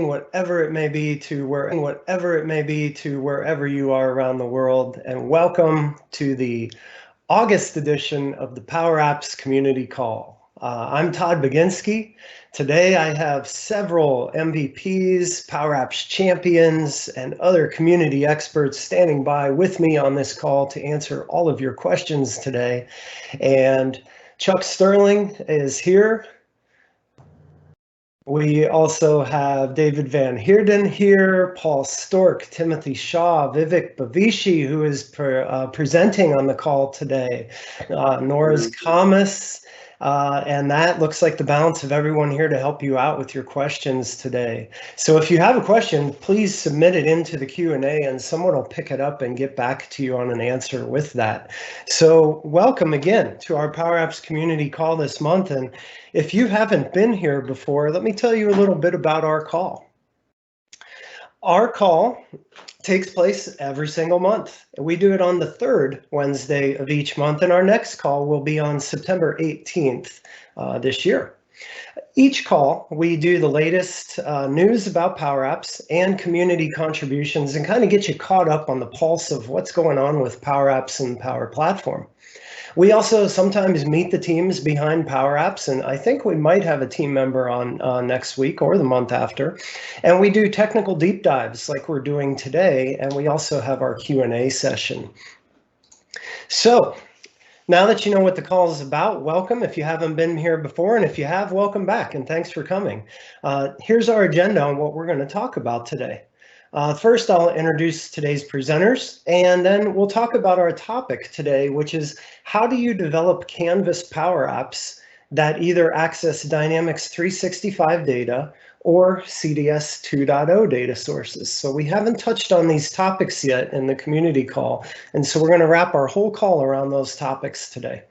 whatever it may be to wherever you are around the world, and welcome to the August edition of the PowerApps Community Call. I'm Todd Baginski. Today I have several MVPs, PowerApps champions, and other community experts standing by with me on this call to answer all of your questions today. And Chuck Sterling is here. We also have David Van Heerden here, Paul Stork, Timothy Shaw, Vivek Bavishi, who is presenting on the call today, Nora's Kamas, and that looks like the balance of everyone here to help you out with your questions today. So if you have a question, please submit it into the Q&A and someone will pick it up and get back to you on an answer with that. So welcome again to our PowerApps community call this month. And if you haven't been here before, let me tell you a little bit about our call. Our call takes place every single month. We do it on the third Wednesday of each month, and our next call will be on September 18th this year. Each call, we do the latest news about PowerApps and community contributions and kind of get you caught up on the pulse of what's going on with PowerApps and Power Platform. We also sometimes meet the teams behind PowerApps, and I think we might have a team member on next week or the month after. And we do technical deep dives like we're doing today, and we also have our Q&A session. So now that you know what the call is about, welcome if you haven't been here before, and if you have, welcome back, and thanks for coming. Here's our agenda on what we're going to talk about today. First, I'll introduce today's presenters, and then we'll talk about our topic today, which is how do you develop Canvas PowerApps that either access Dynamics 365 data or CDS 2.0 data sources. So we haven't touched on these topics yet in the community call, and so we're going to wrap our whole call around those topics today.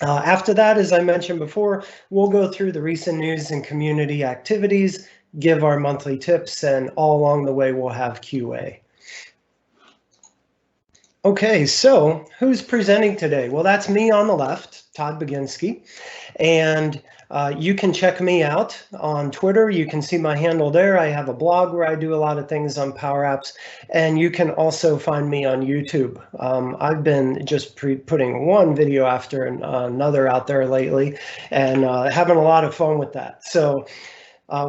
After that, as I mentioned before, we'll go through the recent news and community activities, give our monthly tips, and all along the way we'll have QA. Okay, so who's presenting today? Well, that's me on the left, Todd Baginski, and you can check me out on Twitter. You can see my handle there. I have a blog where I do a lot of things on PowerApps, and you can also find me on YouTube. I've been just putting one video after another out there lately, and having a lot of fun with that. So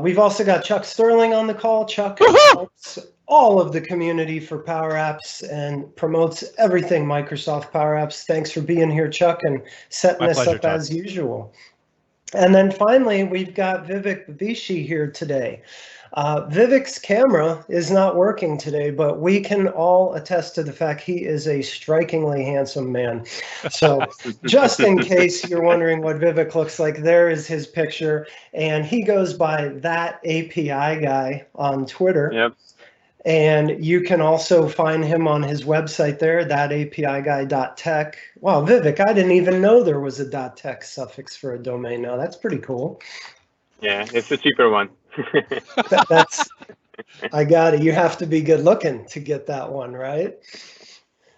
we've also got Chuck Sterling on the call. Chuck helps all of the community for PowerApps and promotes everything Microsoft PowerApps. Thanks for being here, Chuck, and setting this up as usual. And then finally, we've got Vivek Bavishi here today. Vivek's camera is not working today, but we can all attest to the fact he is a strikingly handsome man. So just in case you're wondering what Vivek looks like, there is his picture, and he goes by That API Guy on Twitter. Yep. And you can also find him on his website there, thatapiguy.tech. Wow, Vivek, I didn't even know there was a .tech suffix for a domain now. That's pretty cool. Yeah, it's a cheaper one. I got it. You have to be good looking to get that one, right?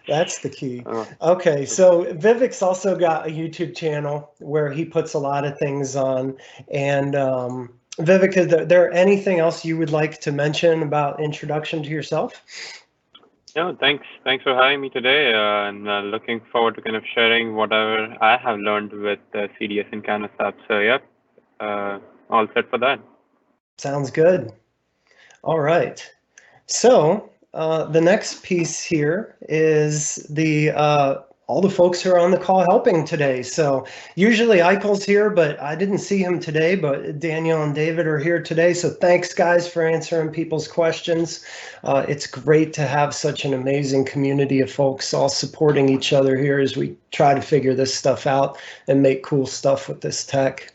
That's the key. Okay, so Vivek's also got a YouTube channel where he puts a lot of things on. And Vivek, is there anything else you would like to mention about introduction to yourself? No, thanks for having me today, and looking forward to kind of sharing whatever I have learned with CDS and Canvas apps. So yep, all set for that. Sounds good. All right. So the next piece here is the all the folks who are on the call helping today. So usually Eichel's here, but I didn't see him today, but Daniel and David are here today. So thanks guys for answering people's questions. It's great to have such an amazing community of folks all supporting each other here as we try to figure this stuff out and make cool stuff with this tech.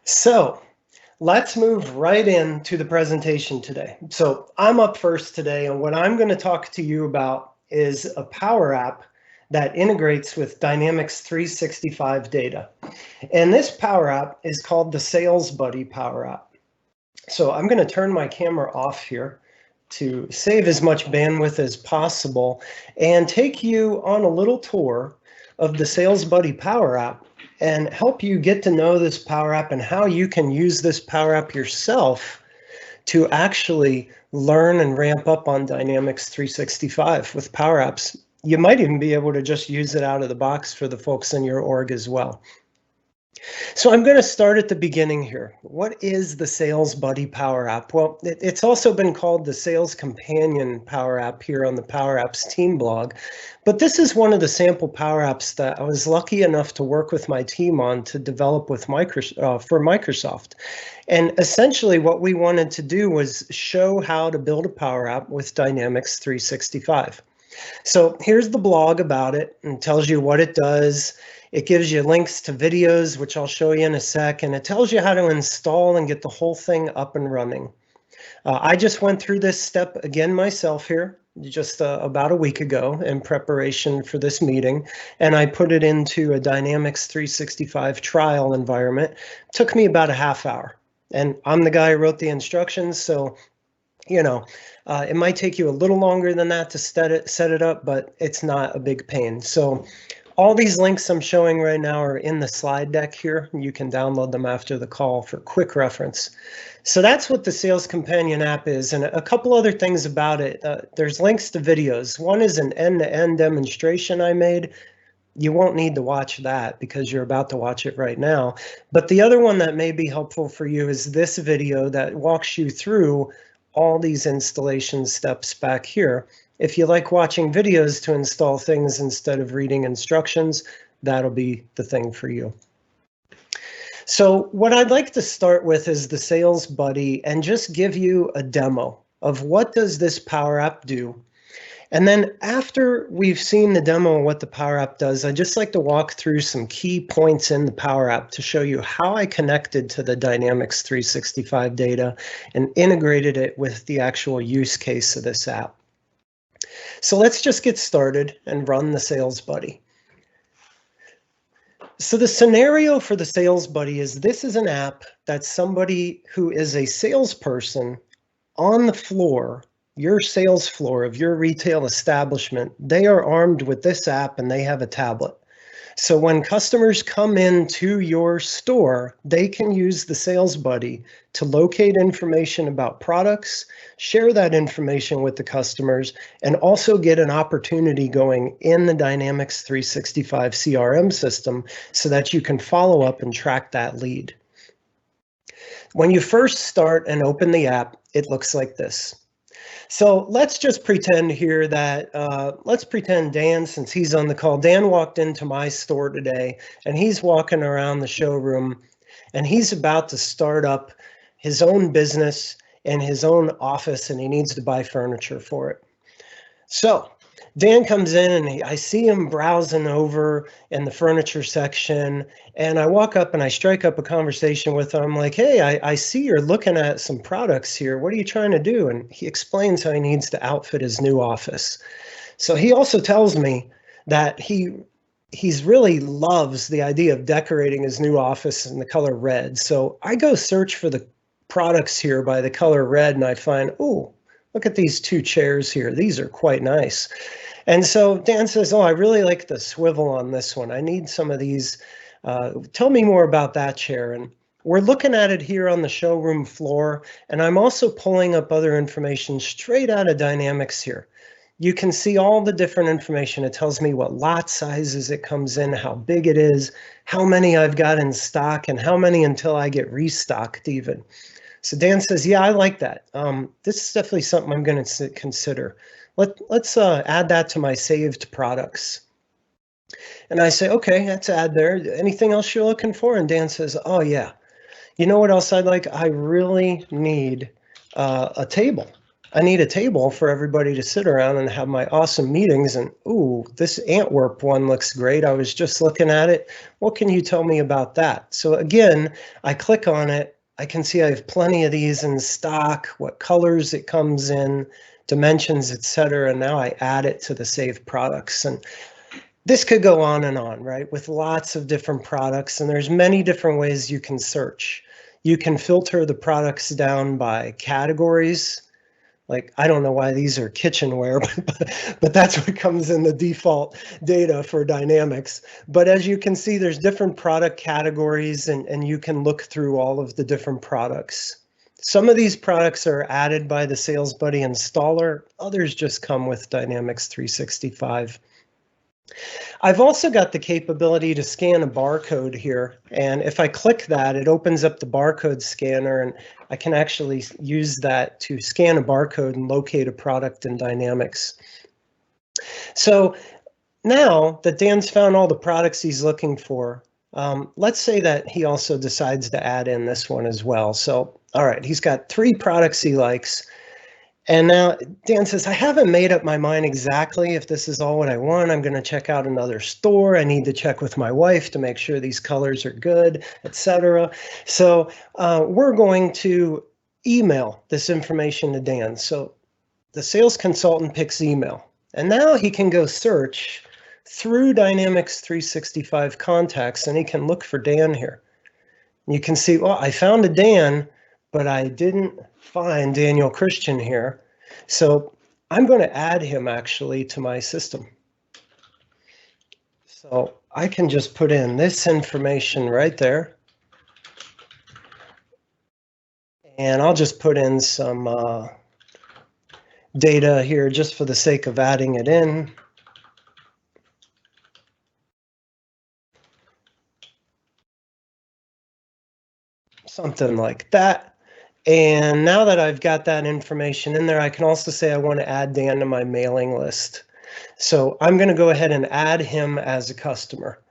So let's move right into the presentation today. So I'm up first today, and what I'm going to talk to you about is a Power App that integrates with Dynamics 365 data. And this Power App is called the Sales Buddy PowerApp. So I'm going to turn my camera off here to save as much bandwidth as possible and take you on a little tour of the Sales Buddy PowerApp and help you get to know this Power App and how you can use this Power App yourself to actually learn and ramp up on Dynamics 365 with Power Apps. You might even be able to just use it out of the box for the folks in your org as well. So I'm going to start at the beginning here. What is the Sales Buddy PowerApp? Well, it's also been called the Sales Companion PowerApp here on the PowerApps team blog. But this is one of the sample PowerApps that I was lucky enough to work with my team on to develop with for Microsoft. And essentially what we wanted to do was show how to build a PowerApp with Dynamics 365. So here's the blog about it, and tells you what it does. It gives you links to videos, which I'll show you in a sec, and it tells you how to install and get the whole thing up and running. I just went through this step again myself here just about a week ago in preparation for this meeting, and I put it into a Dynamics 365 trial environment. It took me about a half hour, and I'm the guy who wrote the instructions, so you know, it might take you a little longer than that to set it up, but it's not a big pain. So all these links I'm showing right now are in the slide deck here. You can download them after the call for quick reference. So that's what the Sales Companion app is, and a couple other things about it. There's links to videos. One is an end-to-end demonstration I made. You won't need to watch that because you're about to watch it right now. But the other one that may be helpful for you is this video that walks you through all these installation steps back here. If you like watching videos to install things instead of reading instructions, that'll be the thing for you. So what I'd like to start with is the Sales Buddy and just give you a demo of what does this Power App do. And then after we've seen the demo of what the Power App does, I'd just like to walk through some key points in the Power App to show you how I connected to the Dynamics 365 data and integrated it with the actual use case of this app. So let's just get started and run the Sales Buddy. So the scenario for the Sales Buddy is this is an app that somebody who is a salesperson on the floor, your sales floor of your retail establishment, they are armed with this app and they have a tablet. So when customers come into your store, they can use the Sales Buddy to locate information about products, share that information with the customers, and also get an opportunity going in the Dynamics 365 CRM system so that you can follow up and track that lead. When you first start and open the app, it looks like this. So let's just pretend here that, let's pretend Dan, since he's on the call, Dan walked into my store today and he's walking around the showroom and he's about to start up his own business and his own office and he needs to buy furniture for it. So Dan comes in and I see him browsing over in the furniture section and I walk up and I strike up a conversation with him. I'm like, hey, I see you're looking at some products here. What are you trying to do? And he explains how he needs to outfit his new office. So he also tells me that he's really loves the idea of decorating his new office in the color red. So I go search for the products here by the color red and I find, oh, look at these two chairs here. These are quite nice. And so Dan says, oh, I really like the swivel on this one. I need some of these. Tell me more about that chair. And we're looking at it here on the showroom floor. And I'm also pulling up other information straight out of Dynamics here. You can see all the different information. It tells me what lot sizes it comes in, how big it is, how many I've got in stock, and how many until I get restocked even. So Dan says, yeah, I like that. This is definitely something I'm going to consider. Let's add that to my saved products. And I say, okay, let's add there. Anything else you're looking for? And Dan says, oh, yeah. You know what else I'd like? I really need a table. I need a table for everybody to sit around and have my awesome meetings. And ooh, this Antwerp one looks great. I was just looking at it. What can you tell me about that? So again, I click on it. I can see I have plenty of these in stock, what colors it comes in, dimensions, etc. And now I add it to the saved products. And this could go on, right? With lots of different products. And there's many different ways you can search. You can filter the products down by categories. Like, I don't know why these are kitchenware, but that's what comes in the default data for Dynamics. But as you can see, there's different product categories, and you can look through all of the different products. Some of these products are added by the Sales Buddy installer. Others just come with Dynamics 365. I've also got the capability to scan a barcode here, and if I click that, it opens up the barcode scanner, and I can actually use that to scan a barcode and locate a product in Dynamics. So now that Dan's found all the products he's looking for, let's say that he also decides to add in this one as well. So, all right, he's got 3 products he likes. And now Dan says, I haven't made up my mind exactly if this is all what I want. I'm going to check out another store. I need to check with my wife to make sure these colors are good, etc. So we're going to email this information to Dan. So the sales consultant picks email. And now he can go search through Dynamics 365 contacts, and he can look for Dan here. And you can see, well, I found a Dan, but I didn't find Daniel Christian here. So I'm going to add him actually to my system. So I can just put in this information right there. And I'll just put in some data here just for the sake of adding it in. Something like that. And now that I've got that information in there, I can also say I want to add Dan to my mailing list. So I'm going to go ahead and add him as a customer.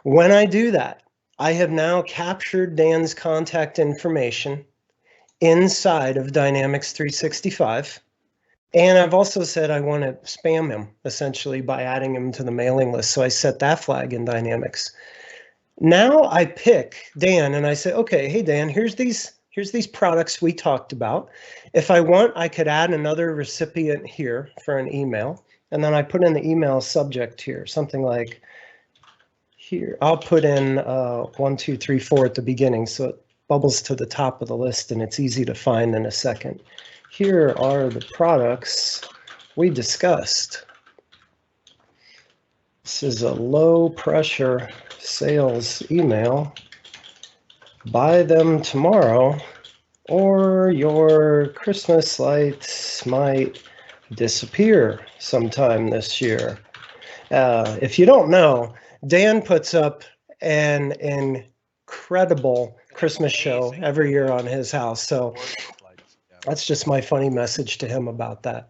When I do that, I have now captured Dan's contact information inside of Dynamics 365. And I've also said I want to spam him, essentially, by adding him to the mailing list. So I set that flag in Dynamics. Now I pick Dan and I say, okay, hey, Dan, here's these products we talked about. If I want, I could add another recipient here for an email. And then I put in the email subject here, something like here. I'll put in 1, 2, 3, 4 at the beginning, so it bubbles to the top of the list and it's easy to find in a second. Here are the products we discussed. This is a low pressure sales email. Buy them tomorrow or your Christmas lights might disappear sometime this year. If you don't know, Dan puts up an incredible Christmas show every year on his house. So that's just my funny message to him about that.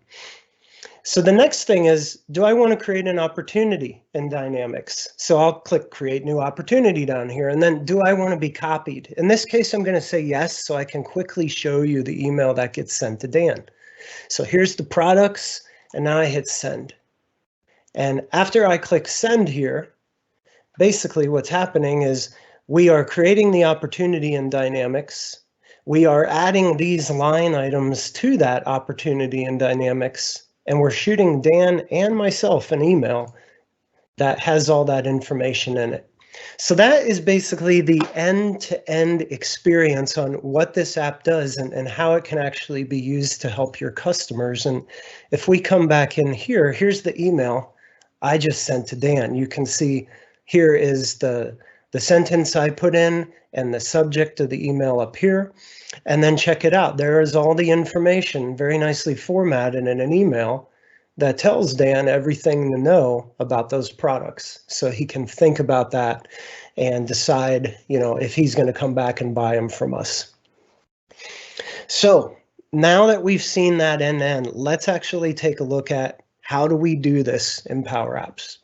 So the next thing is, do I want to create an opportunity in Dynamics? So I'll click create new opportunity down here. And then do I want to be copied? In this case, I'm going to say yes, so I can quickly show you the email that gets sent to Dan. So here's the products, and now I hit send. And after I click send here, basically what's happening is we are creating the opportunity in Dynamics. We are adding these line items to that opportunity in Dynamics. And we're shooting Dan and myself an email that has all that information in it. So that is basically the end-to-end experience on what this app does and how it can actually be used to help your customers. And if we come back in here, here's the email I just sent to Dan. You can see here is the sentence I put in and the subject of the email up here. And then check it out. There is all the information very nicely formatted in an email that tells Dan everything to know about those products. So he can think about that and decide, if he's going to come back and buy them from us. So now that we've seen that end-to-end, let's actually take a look at how do we do this in PowerApps.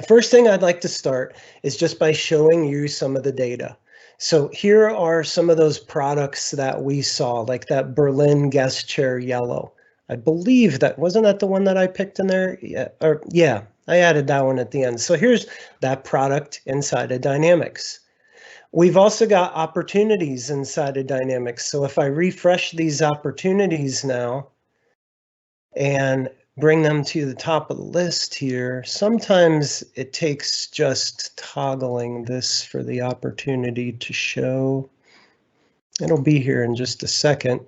First thing I'd like to start is just by showing you some of the data. So here are some of those products that we saw, like that Berlin guest chair yellow. I believe wasn't that the one that I picked in there? Yeah, I added that one at the end. So here's that product inside of Dynamics. We've also got opportunities inside of Dynamics. So if I refresh these opportunities now and bring them to the top of the list here, sometimes it takes just toggling this for the opportunity to show. It'll be here in just a second.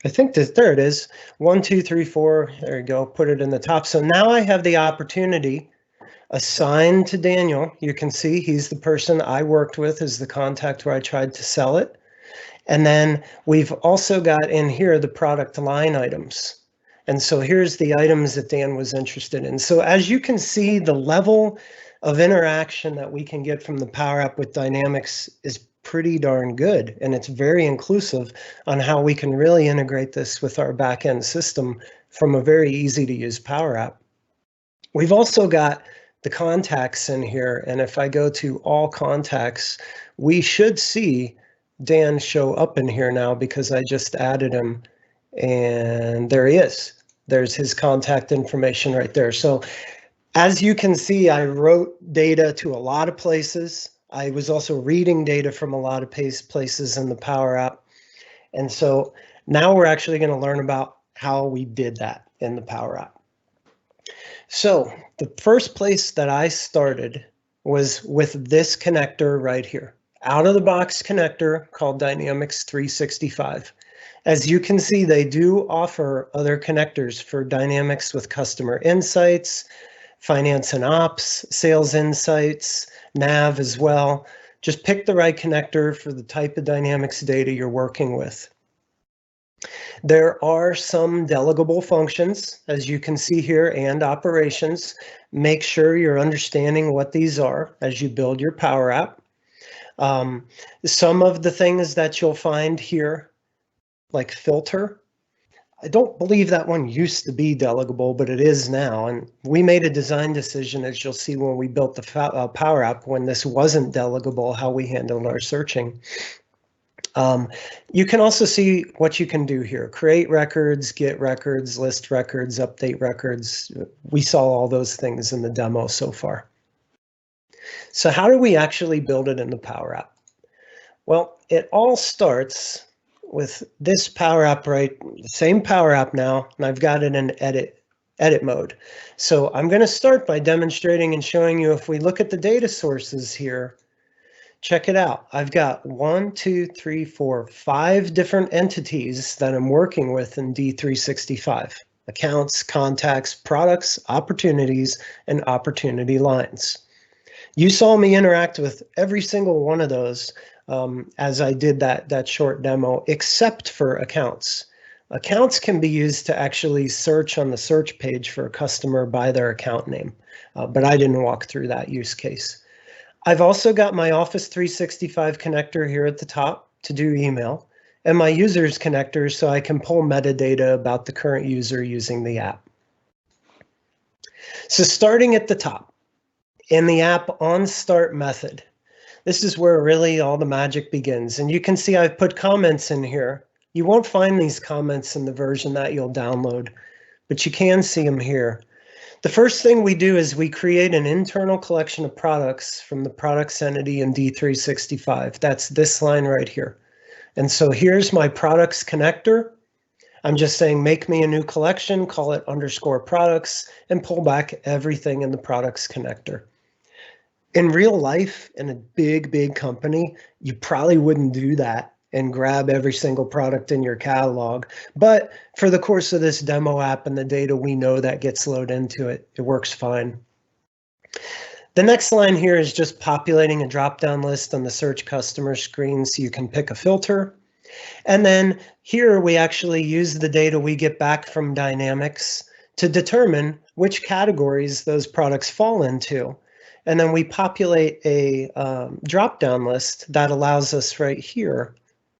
I think there it is. 1, 2, 3, 4. There you go. Put it in the top. So now I have the opportunity assigned to Daniel. You can see he's the person I worked with as the contact where I tried to sell it. And then we've also got in here the product line items. And so here's the items that Dan was interested in. So as you can see, the level of interaction that we can get from the PowerUp with Dynamics is pretty darn good. And it's very inclusive on how we can really integrate this with our backend system from a very easy to use PowerUp. We've also got the contacts in here. And if I go to all contacts, we should see Dan show up in here now because I just added him, and there he is. There's his contact information right there. So as you can see, I wrote data to a lot of places. I was also reading data from a lot of places in the PowerUp. And so now we're actually going to learn about how we did that in the PowerUp. So the first place that I started was with this connector right here. Out of the box connector called Dynamics 365. As you can see, they do offer other connectors for Dynamics with customer insights, finance and ops, sales insights, nav as well. Just pick the right connector for the type of Dynamics data you're working with. There are some delegable functions, as you can see here, and operations. Make sure you're understanding what these are as you build your PowerUp. Some of the things that you'll find here, like filter, I don't believe that one used to be delegable, but it is now. And we made a design decision, as you'll see when we built the PowerUp, when this wasn't delegable, how we handled our searching. You can also see what you can do here. Create records, get records, list records, update records. We saw all those things in the demo so far. So how do we actually build it in the PowerUp? Well, it all starts with this PowerUp, right? The same PowerUp now, and I've got it in edit mode. So I'm going to start by demonstrating and showing you, if we look at the data sources here, check it out. I've got 1, 2, 3, 4, 5 different entities that I'm working with in D365. Accounts, contacts, products, opportunities, and opportunity lines. You saw me interact with every single one of those as I did that short demo, except for accounts. Accounts can be used to actually search on the search page for a customer by their account name, but I didn't walk through that use case. I've also got my Office 365 connector here at the top to do email, and my users connector so I can pull metadata about the current user using the app. So starting at the top, in the app on start method, this is where really all the magic begins. And you can see I've put comments in here. You won't find these comments in the version that you'll download, but you can see them here. The first thing we do is we create an internal collection of products from the products entity in D365. That's this line right here. And so here's my products connector. I'm just saying, make me a new collection, call it _products, and pull back everything in the products connector. In real life, in a big company, you probably wouldn't do that and grab every single product in your catalog. But for the course of this demo app and the data we know that gets loaded into it, it works fine. The next line here is just populating a drop-down list on the search customer screen so you can pick a filter. And then here we actually use the data we get back from Dynamics to determine which categories those products fall into. And then we populate a drop-down list that allows us right here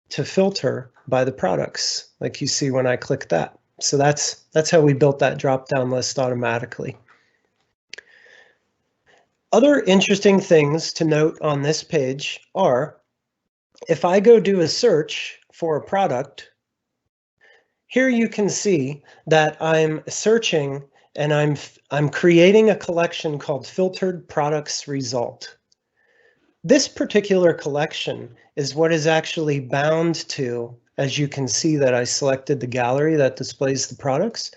to filter by the products, like you see when I click that. So that's how we built that drop-down list automatically. Other interesting things to note on this page are, if I go do a search for a product, here you can see that I'm searching and I'm creating a collection called Filtered Products Result. This particular collection is what is actually bound to, as you can see that I selected the gallery that displays the products.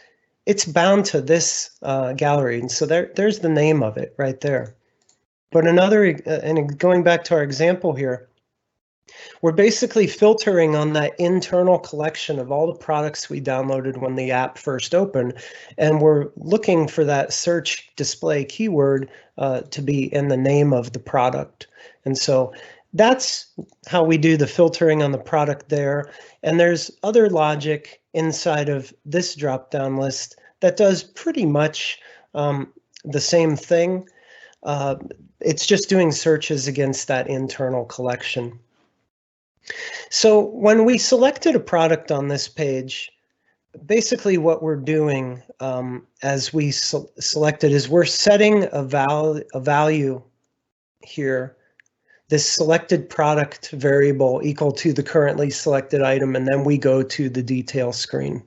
It's bound to this gallery, and so there's the name of it right there. But another, and going back to our example here, We're basically filtering on that internal collection of all the products we downloaded when the app first opened, and we're looking for that search display keyword to be in the name of the product. And so that's how we do the filtering on the product there. And there's other logic inside of this drop-down list that does pretty much the same thing. It's just doing searches against that internal collection. So when we selected a product on this page, basically what we're doing as we selected is we're setting a value here, this selected product variable equal to the currently selected item, and then we go to the detail screen.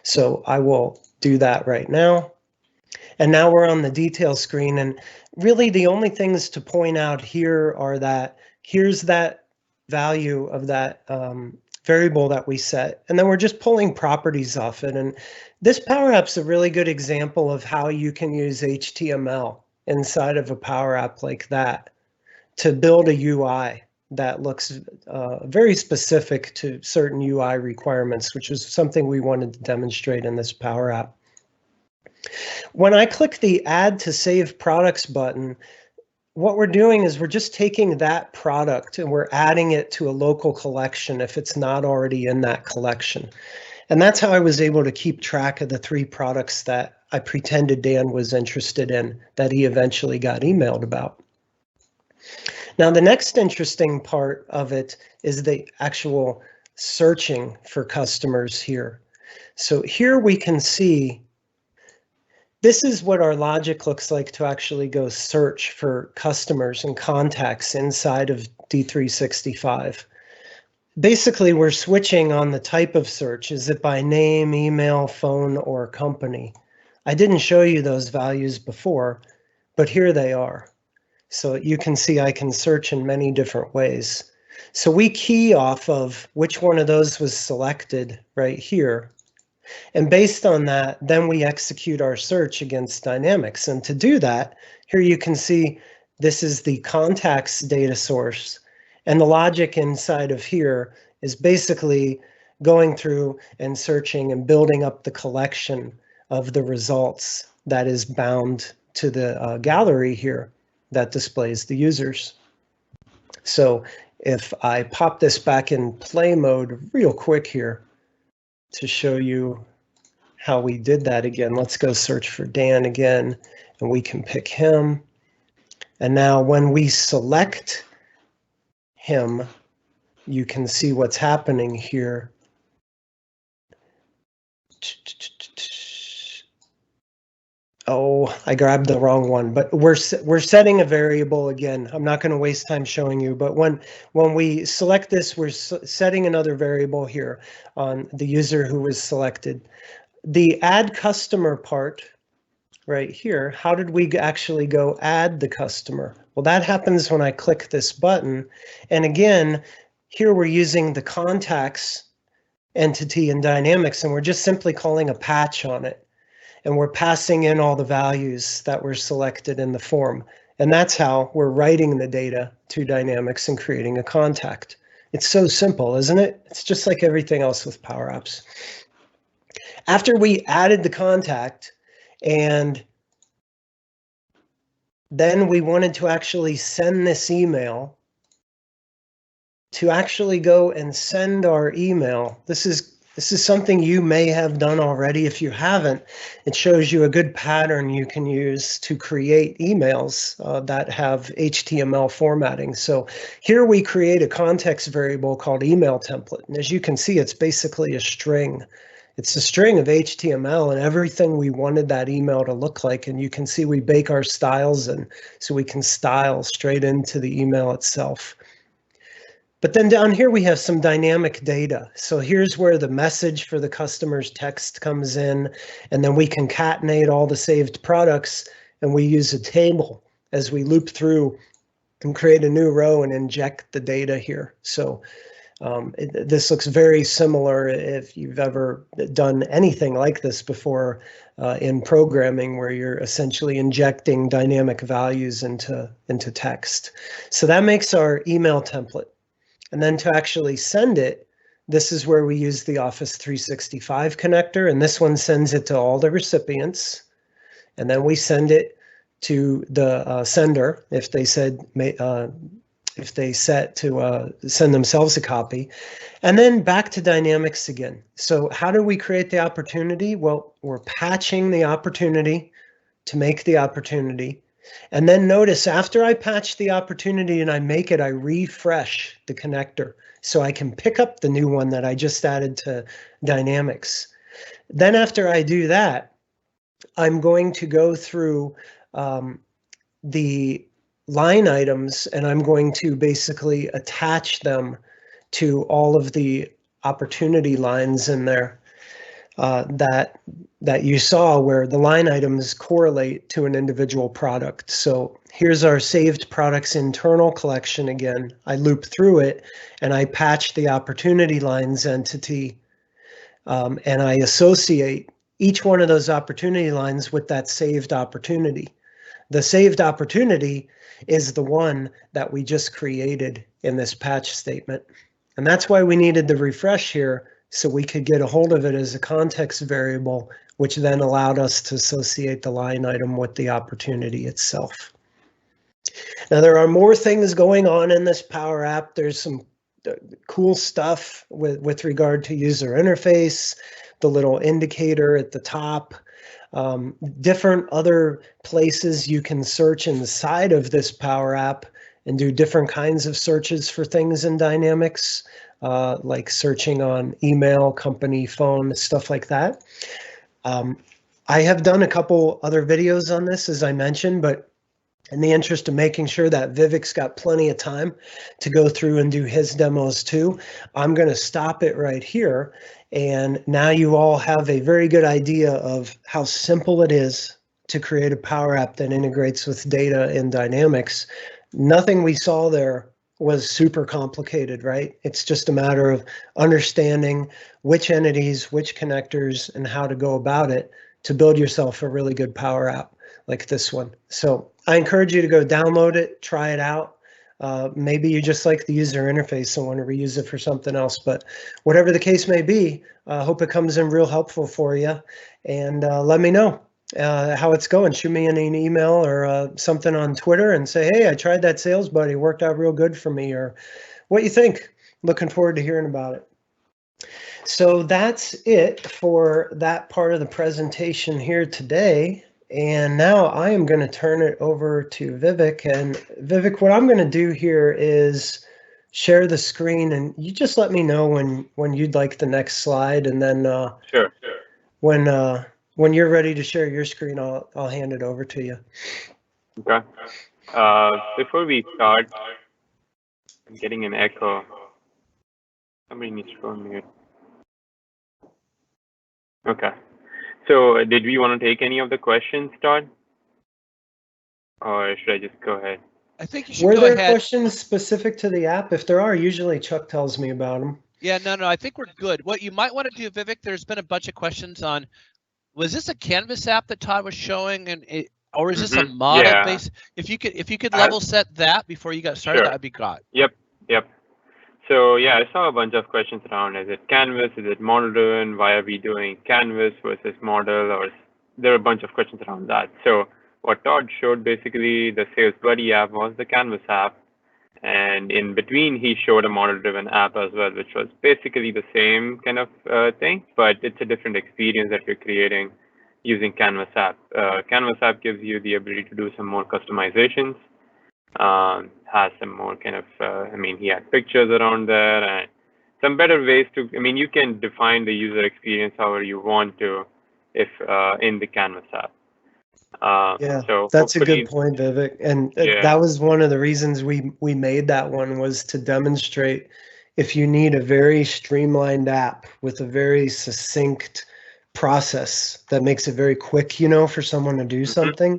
So I will do that right now. And now we're on the detail screen, and really the only things to point out here are that here's that value of that variable that we set, and then we're just pulling properties off it. And this PowerApp's a really good example of how you can use HTML inside of a PowerApp like that to build a UI that looks very specific to certain UI requirements, which is something we wanted to demonstrate in this PowerApp. When I click the Add to Save Products button, what we're doing is we're just taking that product and we're adding it to a local collection if it's not already in that collection. And that's how I was able to keep track of the 3 products that I pretended Dan was interested in that he eventually got emailed about. Now, the next interesting part of it is the actual searching for customers here. So here we can see this is what our logic looks like to actually go search for customers and contacts inside of D365. Basically, we're switching on the type of search. Is it by name, email, phone, or company? I didn't show you those values before, but here they are. So you can see I can search in many different ways. So we key off of which one of those was selected right here. And based on that, then we execute our search against Dynamics. And to do that, here you can see this is the contacts data source. And the logic inside of here is basically going through and searching and building up the collection of the results that is bound to the gallery here that displays the users. So if I pop this back in play mode real quick here, to show you how we did that again. Let's go search for Dan again, and we can pick him. And now when we select him, you can see what's happening here. Oh, I grabbed the wrong one, but we're setting a variable again. I'm not going to waste time showing you, but when we select this, we're setting another variable here on the user who was selected. The add customer part right here, how did we actually go add the customer? Well, that happens when I click this button. And again, here we're using the contacts entity in Dynamics, and we're just simply calling a patch on it. And we're passing in all the values that were selected in the form. And that's how we're writing the data to Dynamics and creating a contact. It's so simple, isn't it? It's just like everything else with PowerApps. After we added the contact, and then we wanted to actually send this email, to actually go and send our email, this is something you may have done already. If you haven't, it shows you a good pattern you can use to create emails that have HTML formatting. So here we create a context variable called email template. And as you can see, it's basically a string. It's a string of HTML and everything we wanted that email to look like. And you can see we bake our styles in so we can style straight into the email itself. But then down here we have some dynamic data. So here's where the message for the customer's text comes in, and then we concatenate all the saved products, and we use a table as we loop through and create a new row and inject the data here. So this looks very similar if you've ever done anything like this before in programming, where you're essentially injecting dynamic values into text. So that makes our email template. And then to actually send it, this is where we use the Office 365 connector, and this one sends it to all the recipients. And then we send it to the sender if they set to send themselves a copy. And then back to Dynamics again. So how do we create the opportunity? Well, we're patching the opportunity to make the opportunity. And then notice after I patch the opportunity and I make it, I refresh the connector so I can pick up the new one that I just added to Dynamics. Then after I do that, I'm going to go through the line items and I'm going to basically attach them to all of the opportunity lines in there that you saw, where the line items correlate to an individual product. So here's our saved products internal collection again. I loop through it and I patch the opportunity lines entity and I associate each one of those opportunity lines with that saved opportunity. The saved opportunity is the one that we just created in this patch statement. And that's why we needed the refresh here, so we could get a hold of it as a context variable, which then allowed us to associate the line item with the opportunity itself. Now, there are more things going on in this Power App. There's some cool stuff with regard to user interface, the little indicator at the top, different other places you can search inside of this Power App and do different kinds of searches for things in Dynamics, like searching on email, company, phone, stuff like that. I have done a couple other videos on this, as I mentioned, but in the interest of making sure that Vivek's got plenty of time to go through and do his demos too, I'm going to stop it right here. And now you all have a very good idea of how simple it is to create a Power App that integrates with data in Dynamics. Nothing we saw there was super complicated, right? It's just a matter of understanding which entities, which connectors, and how to go about it to build yourself a really good Power App like this one. So I encourage you to go download it, try it out. Maybe you just like the user interface and want to reuse it for something else, but whatever the case may be, I hope it comes in real helpful for you. And let me know how it's going. Shoot me an email or something on Twitter and say, hey, I tried that Sales Buddy, worked out real good for me, or what you think. Looking forward to hearing about it. So that's it for that part of the presentation here today. And now I am going to turn it over to Vivek. And Vivek, what I'm going to do here is share the screen, and you just let me know when you'd like the next slide, and then Sure. When you're ready to share your screen, I'll hand it over to you. Okay. Before we start, I'm getting an echo. Somebody needs to go on mute. Okay. So did we want to take any of the questions, Todd? Or should I just go ahead? I think you should Were go there ahead. questions specific to the app? If there are, usually Chuck tells me about them. Yeah, no, I think we're good. What you might want to do, Vivek, there's been a bunch of questions on, was this a Canvas app that Todd was showing, or is this a model based? If you could level set that before you got started, Sure. that would be great. Yep. So yeah, I saw a bunch of questions around, is it Canvas, is it model driven, why are we doing Canvas versus model, or there are a bunch of questions around that. So what Todd showed, basically the Sales Buddy app was the Canvas app, and in between he showed a model driven app as well, which was basically the same kind of thing, but it's a different experience that we're creating using Canvas app. Canvas app gives you the ability to do some more customizations. Has some more kind of, he had pictures around there and some better ways to, you can define the user experience however you want to if in the Canvas app. Yeah, so that's a good point, Vivek. And that was one of the reasons we made that one, was to demonstrate if you need a very streamlined app with a very succinct process that makes it very quick, for someone to do something.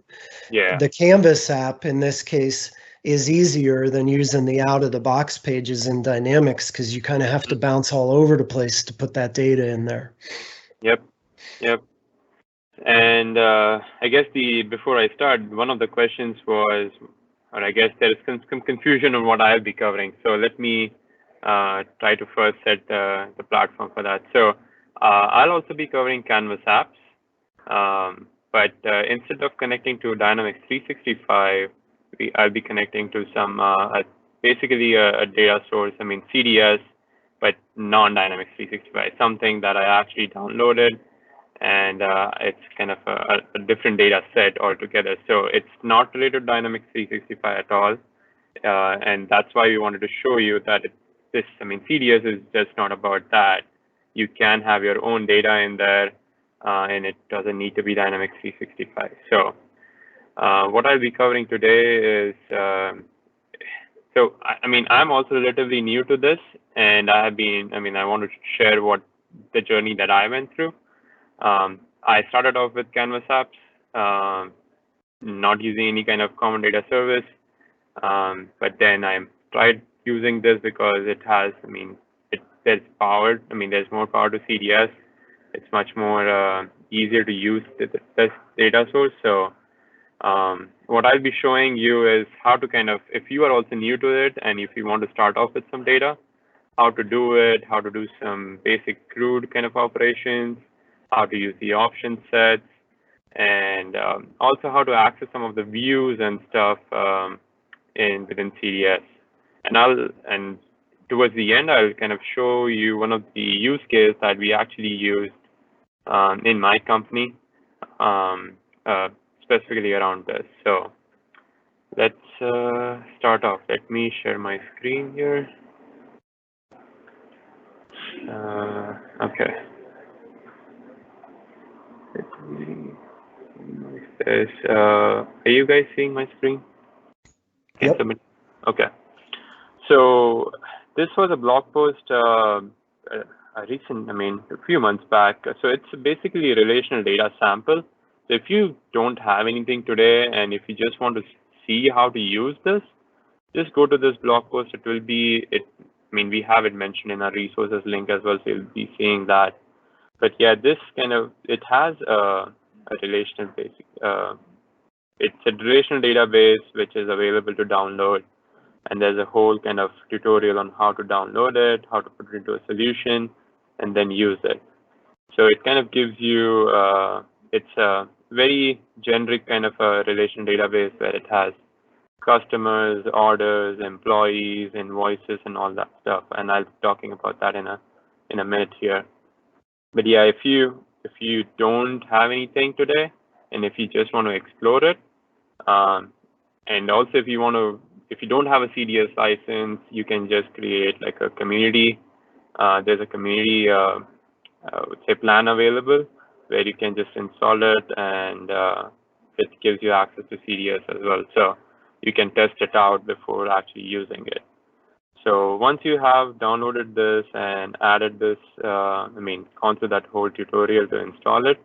Yeah. The Canvas app in this case is easier than using the out-of-the-box pages in Dynamics, because you kind of have to bounce all over the place to put that data in there. Yep. And I guess before I start, one of the questions was, or I guess there is some confusion on what I'll be covering. So let me try to first set the platform for that. So I'll also be covering Canvas apps, but instead of connecting to Dynamics 365, I'll be connecting to some basically a data source. I mean CDS, but non-Dynamics 365, something that I actually downloaded, and it's kind of a different data set altogether. So it's not related to Dynamics 365 at all, and that's why we wanted to show you that CDS is just not about that. You can have your own data in there, and it doesn't need to be Dynamics 365. So what I'll be covering today is, I'm also relatively new to this, and I wanted to share what the journey that I went through. I started off with Canvas apps, not using any kind of common data service, but then I tried using this because it has, there's power. There's more power to CDS. It's much more easier to use this data source. So what I'll be showing you is how to if you are also new to it and if you want to start off with some data, how to do it, how to do some basic CRUD kind of operations, how to use the option sets, and also how to access some of the views and stuff within CDS. And towards the end, I'll kind of show you one of the use cases that we actually used in my company, specifically around this. So let's start off. Let me share my screen here. Okay. Let me this. Are you guys seeing my screen? Yep. Okay. So this was a blog post a few months back. So it's basically a relational data sample. So if you don't have anything today, and if you just want to see how to use this, just go to this blog post. It will be, we have it mentioned in our resources link as well, so you'll be seeing that. But yeah, this it has a relational basic, it's a relational database which is available to download. And there's a whole kind of tutorial on how to download it, how to put it into a solution, and then use it. So it kind of gives you, it's a very generic kind of a relational database where it has customers, orders, employees, invoices, and all that stuff. And I'll be talking about that in a minute here. But yeah, if you don't have anything today, and if you just want to explore it, and also if you don't have a CDS license, you can just create like a community. There's a community plan available where you can just install it, and it gives you access to CDS as well. So you can test it out before actually using it. So once you have downloaded this and added this, gone through that whole tutorial to install it,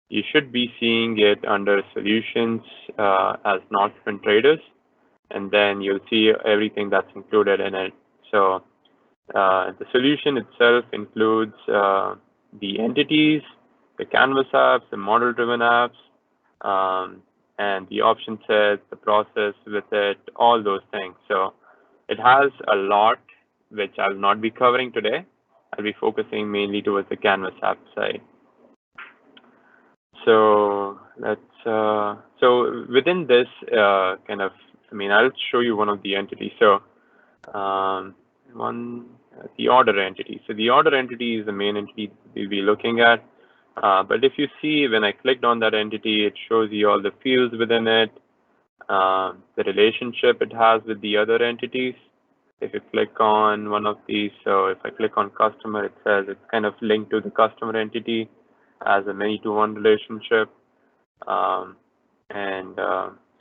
you should be seeing it under Solutions as Northwind Traders. And then you'll see everything that's included in it. So the solution itself includes the entities, the Canvas apps, the model-driven apps, and the option sets, the process with it, all those things. So it has a lot, which I'll not be covering today. I'll be focusing mainly towards the Canvas app side. So let's, so within this I'll show you one of the entities. So the order entity. So the order entity is the main entity we'll be looking at. But if you see, when I clicked on that entity, it shows you all the fields within it, the relationship it has with the other entities. If you click on one of these, so if I click on customer, it says it's kind of linked to the customer entity as a many-to-one relationship. So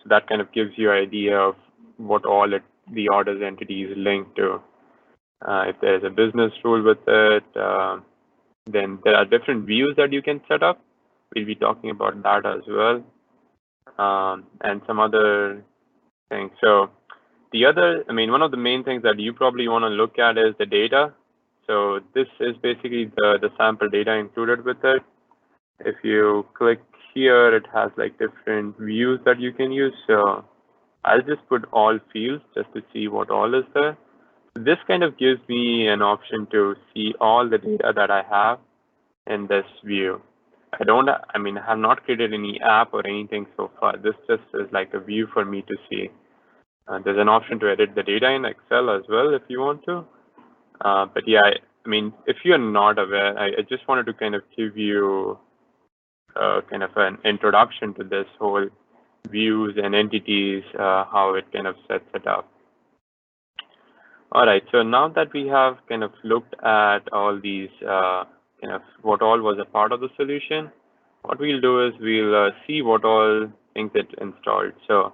that kind of gives you an idea of what all the orders entity is linked to. If there's a business rule with it, then there are different views that you can set up. We'll be talking about that as well, and some other things. So the other, one of the main things that you probably want to look at is the data. So this is basically the sample data included with it. If you click here, it has like different views that you can use. So I'll just put all fields just to see what all is there. this kind of gives me an option to see all the data that I have in this view. I mean, I have not created any app or anything so far. This just is like a view for me to see. There's an option to edit the data in Excel as well if you want to. But yeah, I mean, if you're not aware, I just wanted to kind of give you kind of an introduction to this whole views and entities, how it kind of sets it up. All right, so now that we have kind of looked at all these, kind of what all was a part of the solution, what we'll do is we'll see what all things it installed. So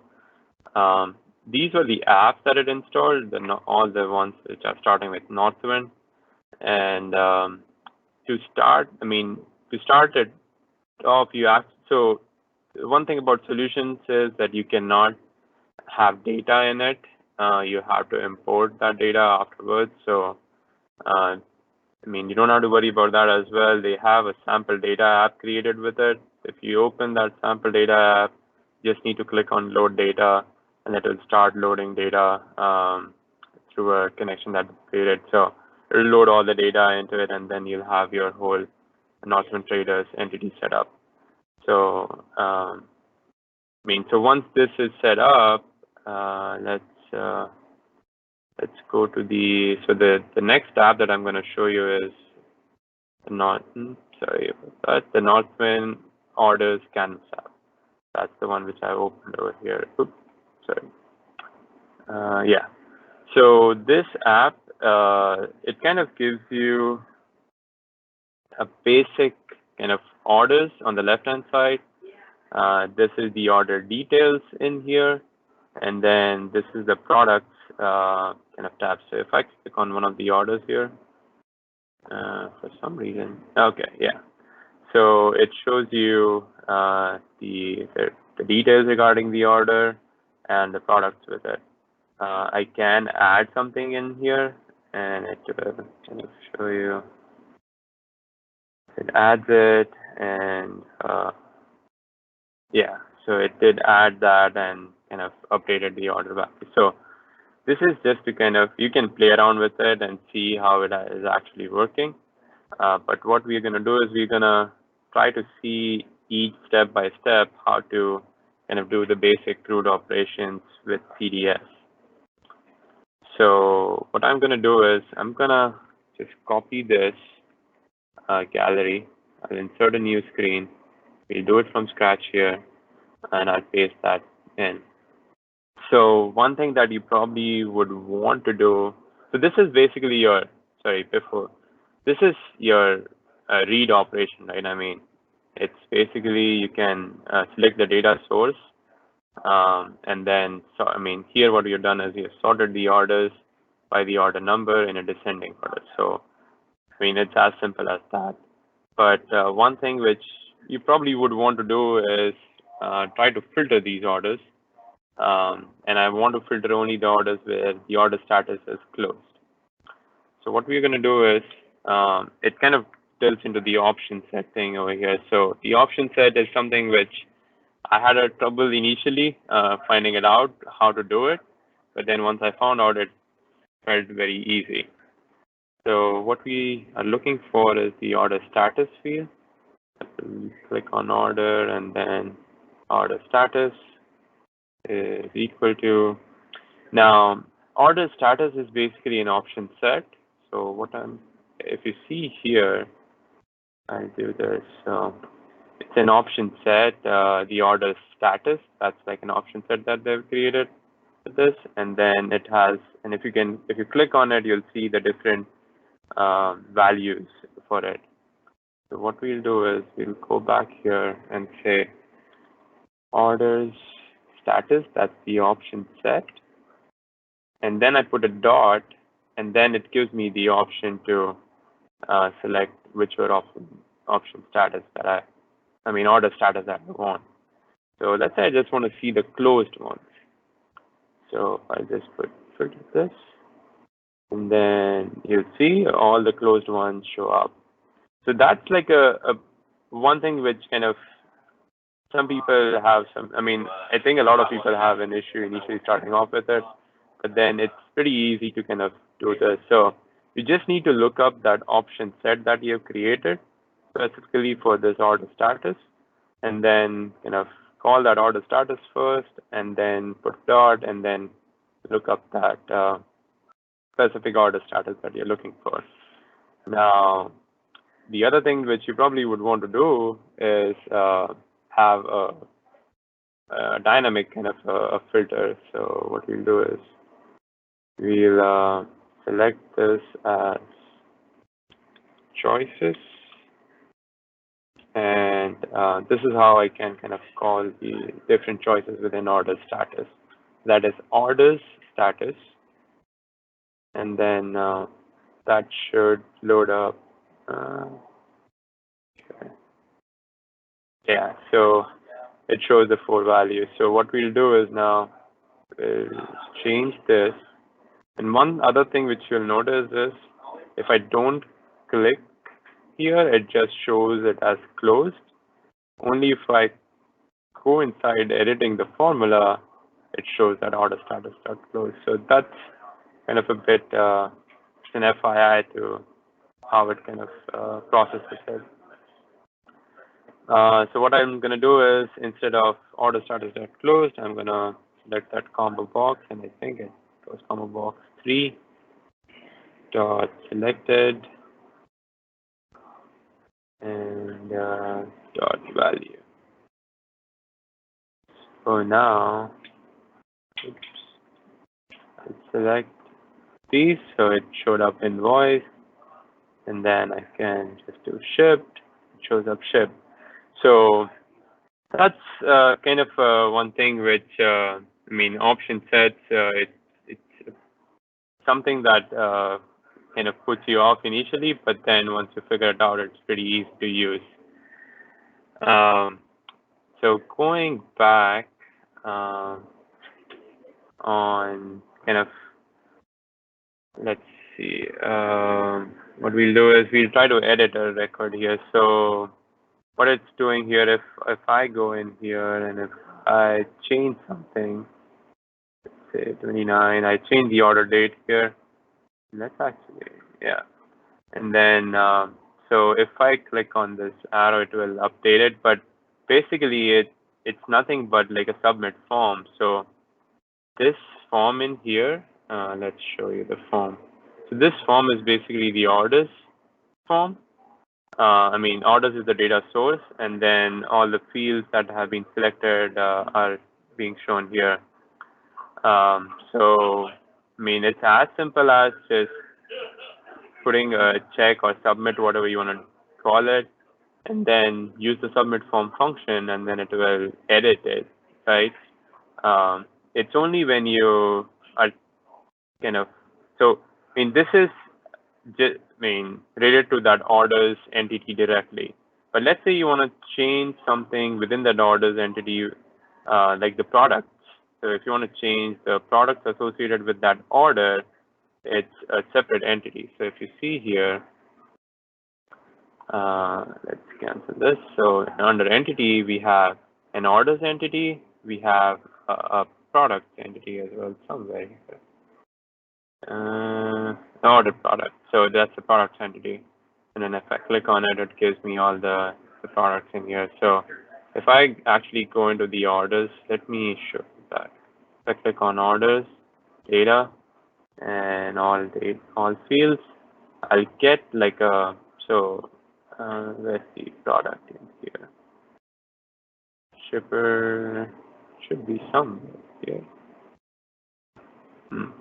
these were the apps that it installed, all the ones which are starting with Northwind. And to start it off, so one thing about solutions is that you cannot have data in it. You have to import that data afterwards. So, I mean, you don't have to worry about that as well. They have a sample data app created with it. If you open that sample data app, you just need to click on load data, and it will start loading data through a connection that's created. So it'll load all the data into it, and then you'll have your whole Northwind Traders entity set up. So, I mean, so once this is set up, let's go to the next tab that I'm going to show you is the Northwind Orders Canvas app. That's the one which I opened over here. Oops, sorry. Yeah. So this app, it kind of gives you a basic kind of orders on the left-hand side. This is the order details in here, and then this is the products kind of tab. So if I click on one of the orders here, for some reason, okay, yeah. So it shows you the details regarding the order and the products with it. I can add something in here, and it will kind of show you. It adds it, and yeah, so it did add that and kind of updated the order value. So this is just to kind of, you can play around with it and see how it is actually working. But what we're going to do is we're going to try to see each step by step how to kind of do the basic CRUD operations with CDS. So what I'm going to do is I'm going to just copy this gallery. I'll insert a new screen. We'll do it from scratch here, and I'll paste that in. So one thing that you probably would want to do, so this is basically your, this is your read operation, right? I mean, it's basically you can select the data source, and then, so I mean, here what you've done is you've sorted the orders by the order number in a descending order. So, I mean, it's as simple as that. But one thing which you probably would want to do is try to filter these orders. And I want to filter only the orders where the order status is closed. So what we're going to do is, it kind of delves into the option set thing over here. So the option set is something which I had a trouble initially finding it out how to do it. But then once I found out, it felt very easy. So what we are looking for is the order status field. Click on order, and then order status is equal to, now order status is basically an option set. So if you see here, I'll do this. So it's an option set, the order status, that's like an option set that they've created with this. And then it has, and if you click on it, you'll see the different values for it. So what we'll do is we'll go back here and say orders status, that's the option set. And then I put a dot, and then it gives me the option to select whichever option status that order status that I want. So let's say I just want to see the closed ones. So I'll just filter this, and then you'll see all the closed ones show up. So that's like a one thing which kind of, some people have I think a lot of people have an issue initially starting off with it, but then it's pretty easy to kind of do this. So you just need to look up that option set that you have created specifically for this order status, and then call that order status first, and then put dot, and then look up that specific order status that you're looking for. Now, the other thing which you probably would want to do is have a dynamic a filter. So what we'll do is we'll select this as choices, and this is how I can call the different choices within order status. That is orders status, and then that should load up. Okay. Yeah, so it shows the 4 values. So what we'll do is now we'll change this. And one other thing which you'll notice is if I don't click here, it just shows it as closed. Only if I go inside editing the formula, it shows that order status closed. So that's a bit an FYI to how it processes it. So what I'm going to do is, instead of order status closed, I'm going to select that combo box, and I think it was combo box 3 dot selected and dot value. So now, I'll select these, so it showed up invoice, and then I can just do shipped. It shows up shipped. So that's one thing which option sets. It's something that puts you off initially, but then once you figure it out, it's pretty easy to use. So going back on let's see, what we'll do is we'll try to edit a record here. So what it's doing here, if I go in here and if I change something, let's say 29, I change the order date here. Let's actually, yeah. And then, so if I click on this arrow, it will update it. But basically, it's nothing but like a submit form. So this form in here, let's show you the form. So this form is basically the orders form. Orders is the data source, and then all the fields that have been selected are being shown here. So, it's as simple as just putting a check or submit, whatever you want to call it, and then use the submit form function, and then it will edit it, right? It's only when you are so, this is just, related to that orders entity directly. But let's say you want to change something within that orders entity, like the products. So if you want to change the products associated with that order, it's a separate entity. So if you see here, let's cancel this. So under entity, we have an orders entity. We have a product entity as well somewhere here. Order product. So that's the products entity. And then if I click on it, it gives me all the products in here. So if I actually go into the orders, let me show you that. If I click on orders, data, and all fields, I'll get like a, so where's the product in here? Shipper should be somewhere here. For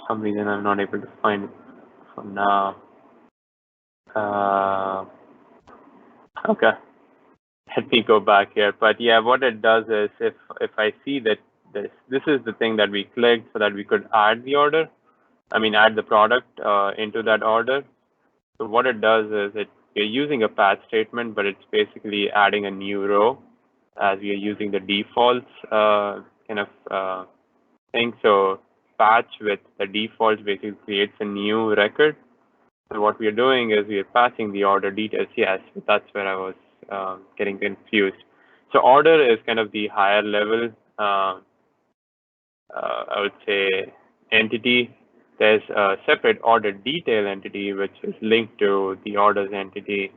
some reason I'm not able to find it for now. Okay, let me go back here. But yeah, what it does is if I see that this is the thing that we clicked so that we could add the order, add the product into that order. So what it does is you're using a patch statement, but it's basically adding a new row as we are using the defaults thing. So patch with the defaults basically creates a new record. So what we are doing is we are patching the order details. Yes, that's where I was getting confused. So order is the higher level, I would say, entity. there's a separate order detail entity which is linked to the orders entity,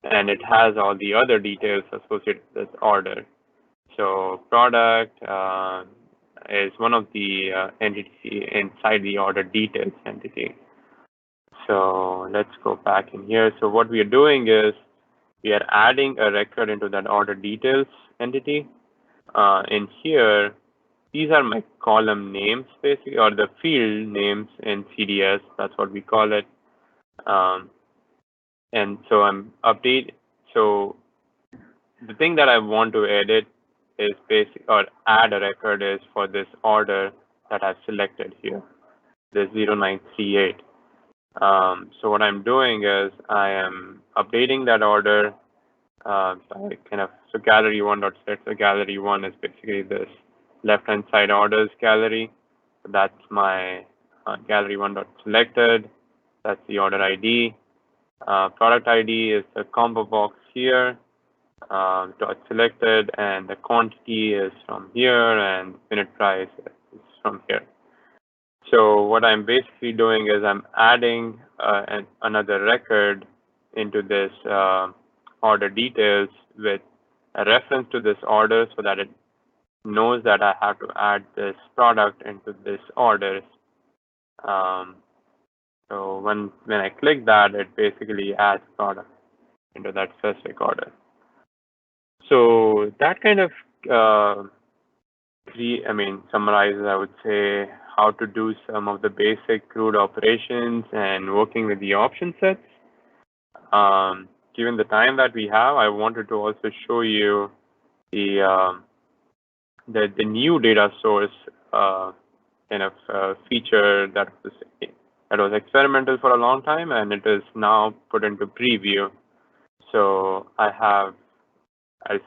and it has all the other details associated with this order. So product is one of the entities inside the order details entity. So let's go back in here. So what we are doing is we are adding a record into that order details entity. In here, these are my column names basically, or the field names in CDS. That's what we call it. And so I'm update. So the thing that I want to edit is basic, or add a record is for this order that I've selected here, the 0938. So what I'm doing is I am updating that order. So gallery one dot set. So gallery one is basically this left-hand side orders gallery. So that's my gallery one dot selected. That's the order ID. Product ID is the combo box here. Dot selected, and the quantity is from here, and unit price is from here. So what I'm basically doing is I'm adding another record into this order details with a reference to this order, so that it knows that I have to add this product into this order. So when I click that, it basically adds product into that specific order. So that kind of summarizes, I would say, how to do some of the basic CRUD operations and working with the option sets. Given the time that we have, I wanted to also show you the new data source feature that was experimental for a long time, and it is now put into preview. So I'll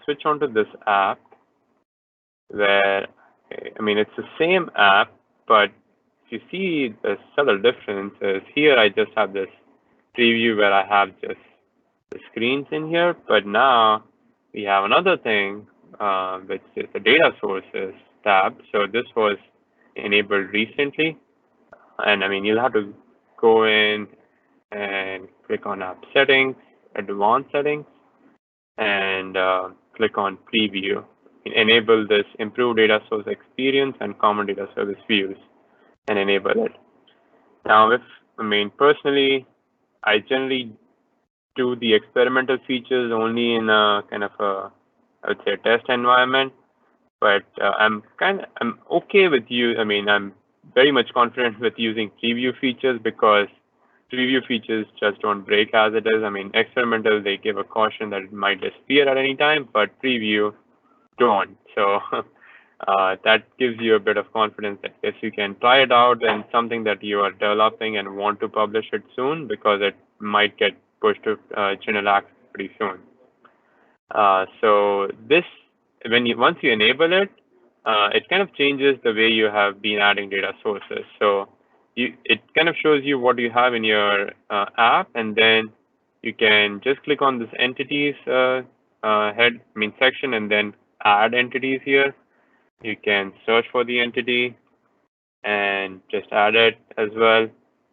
switch on to this app where, it's the same app, but if you see the subtle difference is here I just have this preview where I have just the screens in here, but now we have another thing, which is the data sources tab. So this was enabled recently, and you'll have to go in and click on app settings, advanced settings, and click on preview. Enable this improved data source experience and common data service views, and enable it. Now, personally, I generally do the experimental features only in a I would say, a test environment, but I'm okay with I'm very much confident with using preview features, because preview features just don't break as it is. Experimental, they give a caution that it might disappear at any time, but preview don't. So that gives you a bit of confidence that if you can try it out, then something that you are developing and want to publish it soon, because it might get pushed to general access pretty soon. So this, once you enable it, it kind of changes the way you have been adding data sources. So it kind of shows you what you have in your app, and then you can just click on this entities section, and then add entities here. You can search for the entity and just add it as well.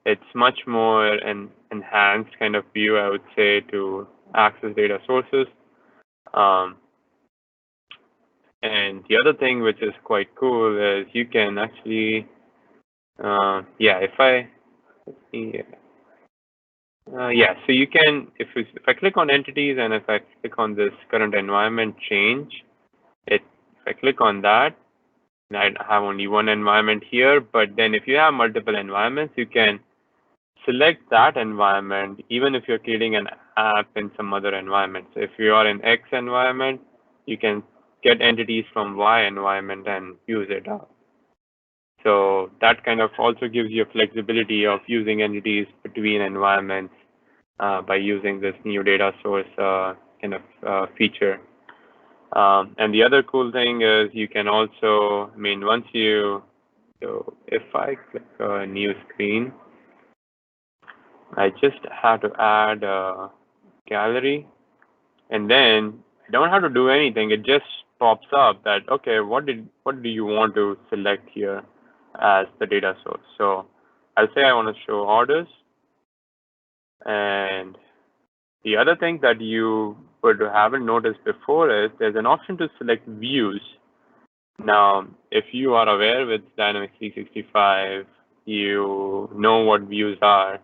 It's much more an enhanced kind of view, I would say, to access data sources. And the other thing which is quite cool is you can actually, so you can, if I click on entities, and if I click on this current environment change, if I click on that, and I have only one environment here, but then if you have multiple environments, you can select that environment, even if you're creating an app in some other environment. So if you are in X environment, you can get entities from Y environment and use it out. So that kind of also gives you a flexibility of using entities between environments by using this new data source feature. And the other cool thing is you can also, so if I click a new screen, I just have to add a gallery, and then I don't have to do anything. It just pops up that, okay, what do you want to select here as the data source? So I'll say I want to show orders. And the other thing that you would haven't noticed before is there's an option to select views. Now, if you are aware with Dynamics 365, you know what views are.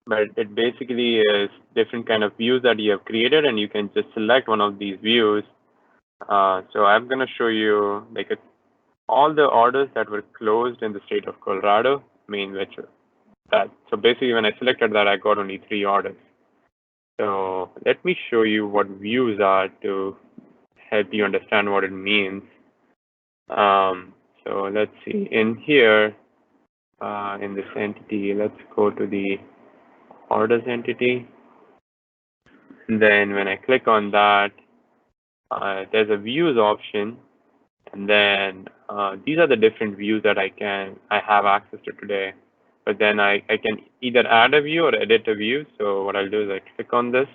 But it basically is different kind of views that you have created, and you can just select one of these views. So I'm going to show you like all the orders that were closed in the state of Colorado, so basically when I selected that, I got only 3 orders. So let me show you what views are to help you understand what it means. So let's see, in here, in this entity, let's go to the orders entity. And then when I click on that, there's a views option. And then these are the different views that I have access to today. But then I can either add a view or edit a view. So what I'll do is I click on this,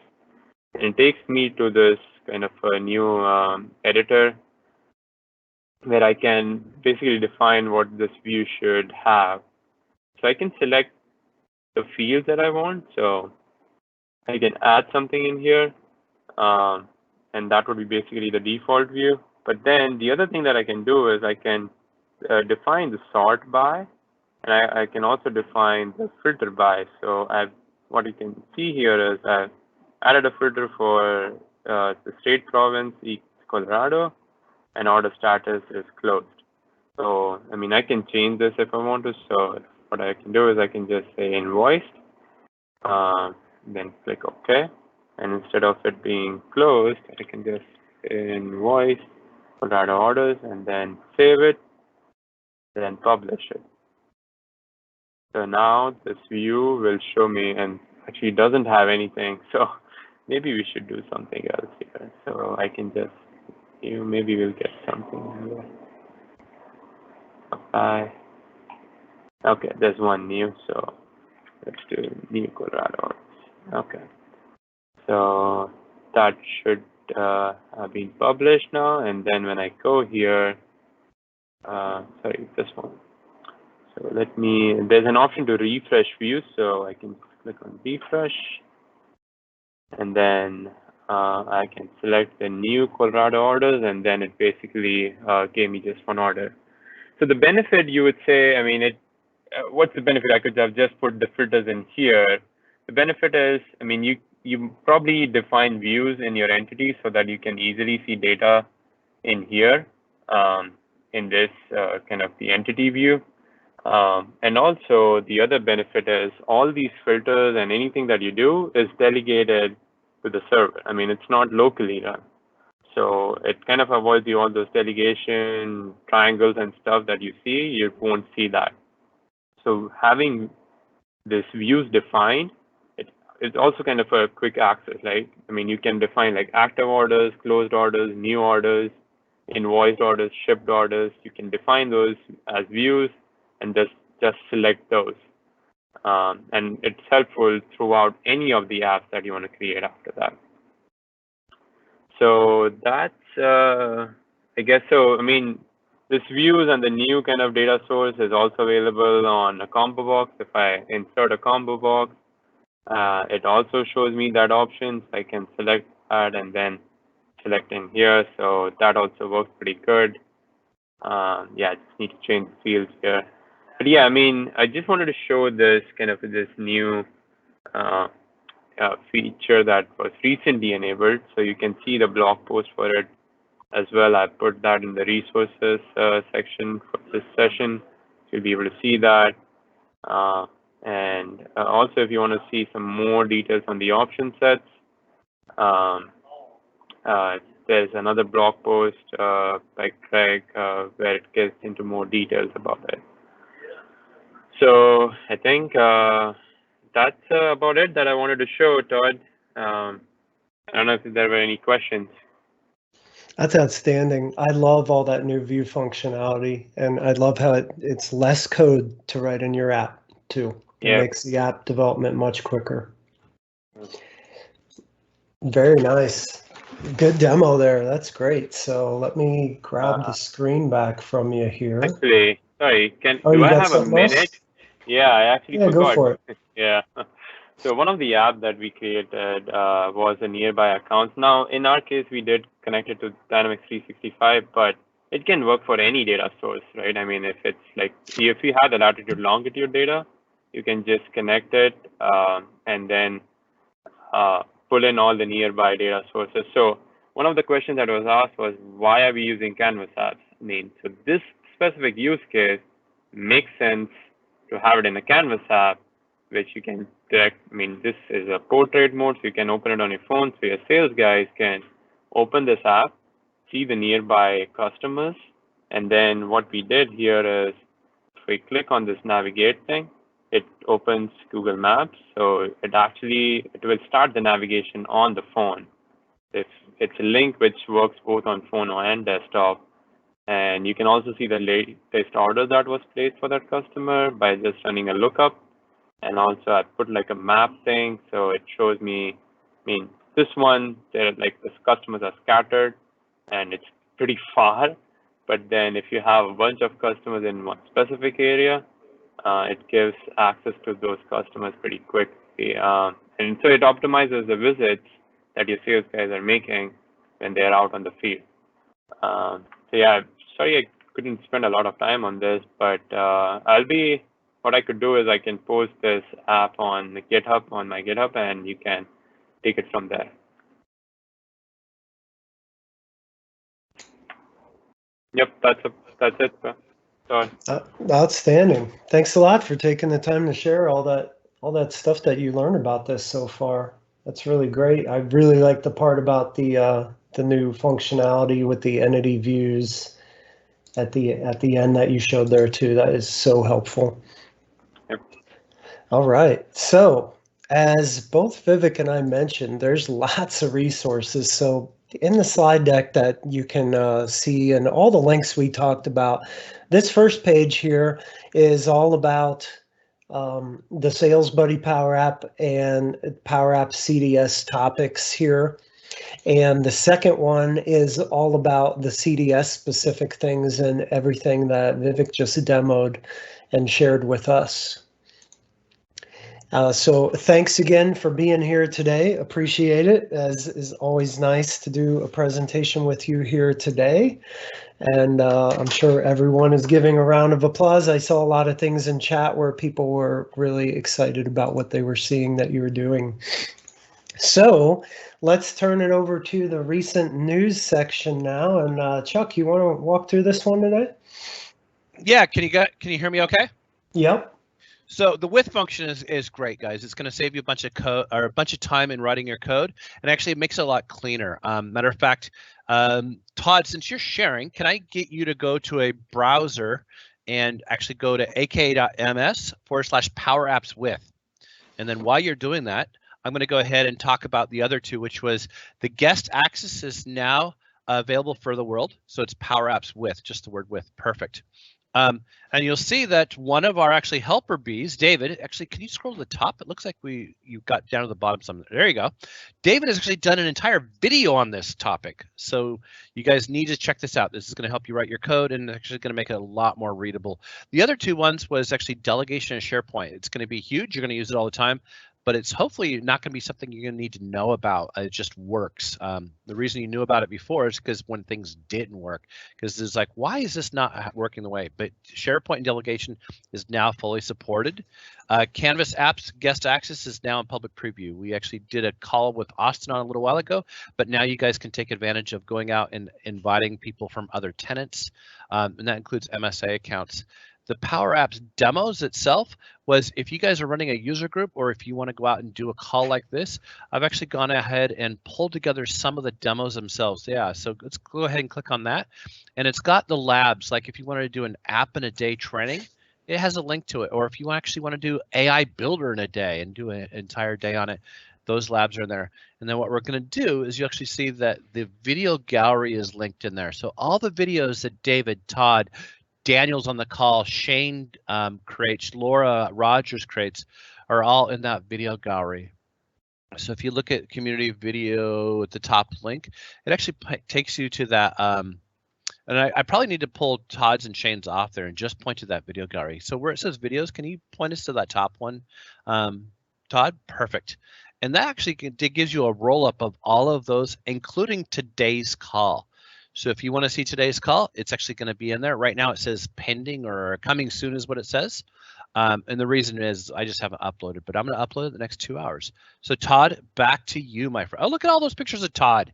and it takes me to this kind of a new editor where I can basically define what this view should have. So I can select the fields that I want. So I can add something in here, and that would be basically the default view. But then the other thing that I can do is I can define the sort by, and I can also define the filter by. So what you can see here is I've added a filter for the state province Colorado, and order status is closed. So I mean I can change this if I want to. So what I can do is I can just say invoiced, then click OK, and instead of it being closed, I can just invoice Colorado orders and then save it, then publish it. So now this view will show me, and actually doesn't have anything. So maybe we should do something else here. So I can just, maybe we'll get something here. Apply. Okay, there's one new. So let's do new Colorado orders. Okay. So that should have been published now. And then when I go here, sorry, this one. So there's an option to refresh views. So I can click on refresh, and then I can select the new Colorado orders, and then it basically gave me just one order. So the benefit, you would say, I mean, what's the benefit? I could have just put the filters in here. The benefit is, I mean, you probably define views in your entity so that you can easily see data in here, in this kind of the entity view. And also the other benefit is all these filters and anything that you do is delegated to the server. I mean, it's not locally run. So it kind of avoids you all those delegation triangles and stuff that you see. You won't see that. So having this views defined, it's also kind of a quick access, right? I mean, you can define like active orders, closed orders, new orders, invoiced orders, shipped orders. You can define those as views and just select those. And it's helpful throughout any of the apps that you want to create after that. So that's, I guess, so, I mean, this views and the new kind of data source is also available on a combo box. If I insert a combo box, it also shows me that option. So I can select that and then select in here. So that also works pretty good. Yeah, I just need to change the fields here. But yeah, I mean, I just wanted to show this kind of this new feature that was recently enabled. So you can see the blog post for it as well. I put that in the resources section for this session. So you'll be able to see that. And also, if you want to see some more details on the option sets, there's another blog post by Craig where it gets into more details about it. So I think that's about it that I wanted to show, Todd. I don't know if there were any questions. That's outstanding. I love all that new view functionality, and I love how it's less code to write in your app too. It makes the app development much quicker. Very nice. Good demo there. That's great. So let me grab the screen back from you here. Actually, Sorry, Oh, do you I got have a something minute? else? Yeah, I actually Yeah, go forgot. for it. Yeah. So one of the apps that we created was a nearby accounts. Now, in our case, we did connect it to Dynamics 365, but it can work for any data source, right? I mean, if it's like, if you have the latitude, longitude data, you can just connect it and then pull in all the nearby data sources. So one of the questions that was asked was, why are we using Canvas apps? I mean, so this specific use case makes sense to have it in a Canvas app, which you can direct. I mean, this is a portrait mode, so you can open it on your phone. So your sales guys can open this app, see the nearby customers. And then what we did here is, if we click on this navigate thing, it opens Google Maps. So it will start the navigation on the phone. It's a link which works both on phone and desktop. And you can also see the latest order that was placed for that customer by just running a lookup. And also I put like a map thing. So it shows me, I mean, this one, like the customers are scattered and it's pretty far. But then if you have a bunch of customers in one specific area, it gives access to those customers pretty quickly. And so it optimizes the visits that your sales guys are making when they're out on the field. So yeah, sorry I couldn't spend a lot of time on this, but what I could do is I can post this app on my GitHub, and you can take it from there. Yep, that's it. Sorry. Outstanding. Thanks a lot for taking the time to share all that stuff that you learned about this so far. That's really great. I really like the part about the new functionality with the entity views at the end that you showed there too. That is so helpful. Yep. All right. So as both Vivek and I mentioned, there's lots of resources. So in the slide deck that you can see, and all the links we talked about, this first page here is all about the Sales Buddy PowerApp and PowerApp CDS topics here. And the second one is all about the CDS specific things and everything that Vivek just demoed and shared with us. So thanks again for being here today. Appreciate it. As is always nice to do a presentation with you here today. And I'm sure everyone is giving a round of applause. I saw a lot of things in chat where people were really excited about what they were seeing that you were doing. So let's turn it over to the recent news section now. And Chuck, you want to walk through this one today? Yeah, can you hear me okay? Yep. So the with function is great, guys. It's going to save you a bunch of code or a bunch of time in writing your code, and actually it makes it a lot cleaner. Matter of fact, Todd, since you're sharing, can I get you to go to a browser and actually go to aka.ms/PowerApps with, and then while you're doing that, I'm going to go ahead and talk about the other two, which was the guest access is now available for the world. So it's PowerApps with, just the word with, perfect. And you'll see that one of our actually helper bees, David, actually, can you scroll to the top? It looks like you got down to the bottom some. There you go. David has actually done an entire video on this topic. So you guys need to check this out. This is going to help you write your code and actually going to make it a lot more readable. The other two ones was actually delegation and SharePoint. It's going to be huge. You're going to use it all the time, but it's hopefully not going to be something you're going to need to know about. It just works. The reason you knew about it before is because when things didn't work, because it's like, why is this not working the way? But SharePoint and delegation is now fully supported. Canvas apps guest access is now in public preview. We actually did a call with Austin on a little while ago, but now you guys can take advantage of going out and inviting people from other tenants, and that includes MSA accounts. The PowerApps demos itself was, if you guys are running a user group or if you want to go out and do a call like this, I've actually gone ahead and pulled together some of the demos themselves. Yeah, so let's go ahead and click on that. And it's got the labs, like if you wanted to do an app in a day training, it has a link to it. Or if you actually want to do AI builder in a day and do an entire day on it, those labs are in there. And then what we're going to do is you actually see that the video gallery is linked in there. So all the videos that David, Todd, Daniel's on the call, Shane creates, Laura Rogers creates, are all in that video gallery. So if you look at community video at the top link, it actually takes you to that And I probably need to pull Todd's and Shane's off there and just point to that video gallery. So where it says videos, can you point us to that top one, Todd? Perfect. And that actually gives you a roll-up of all of those, including today's call. So if you want to see today's call, it's actually going to be in there. Right now it says pending or coming soon is what it says. And the reason is I just haven't uploaded, but I'm going to upload it the next 2 hours. So Todd, back to you, my friend. Oh, look at all those pictures of Todd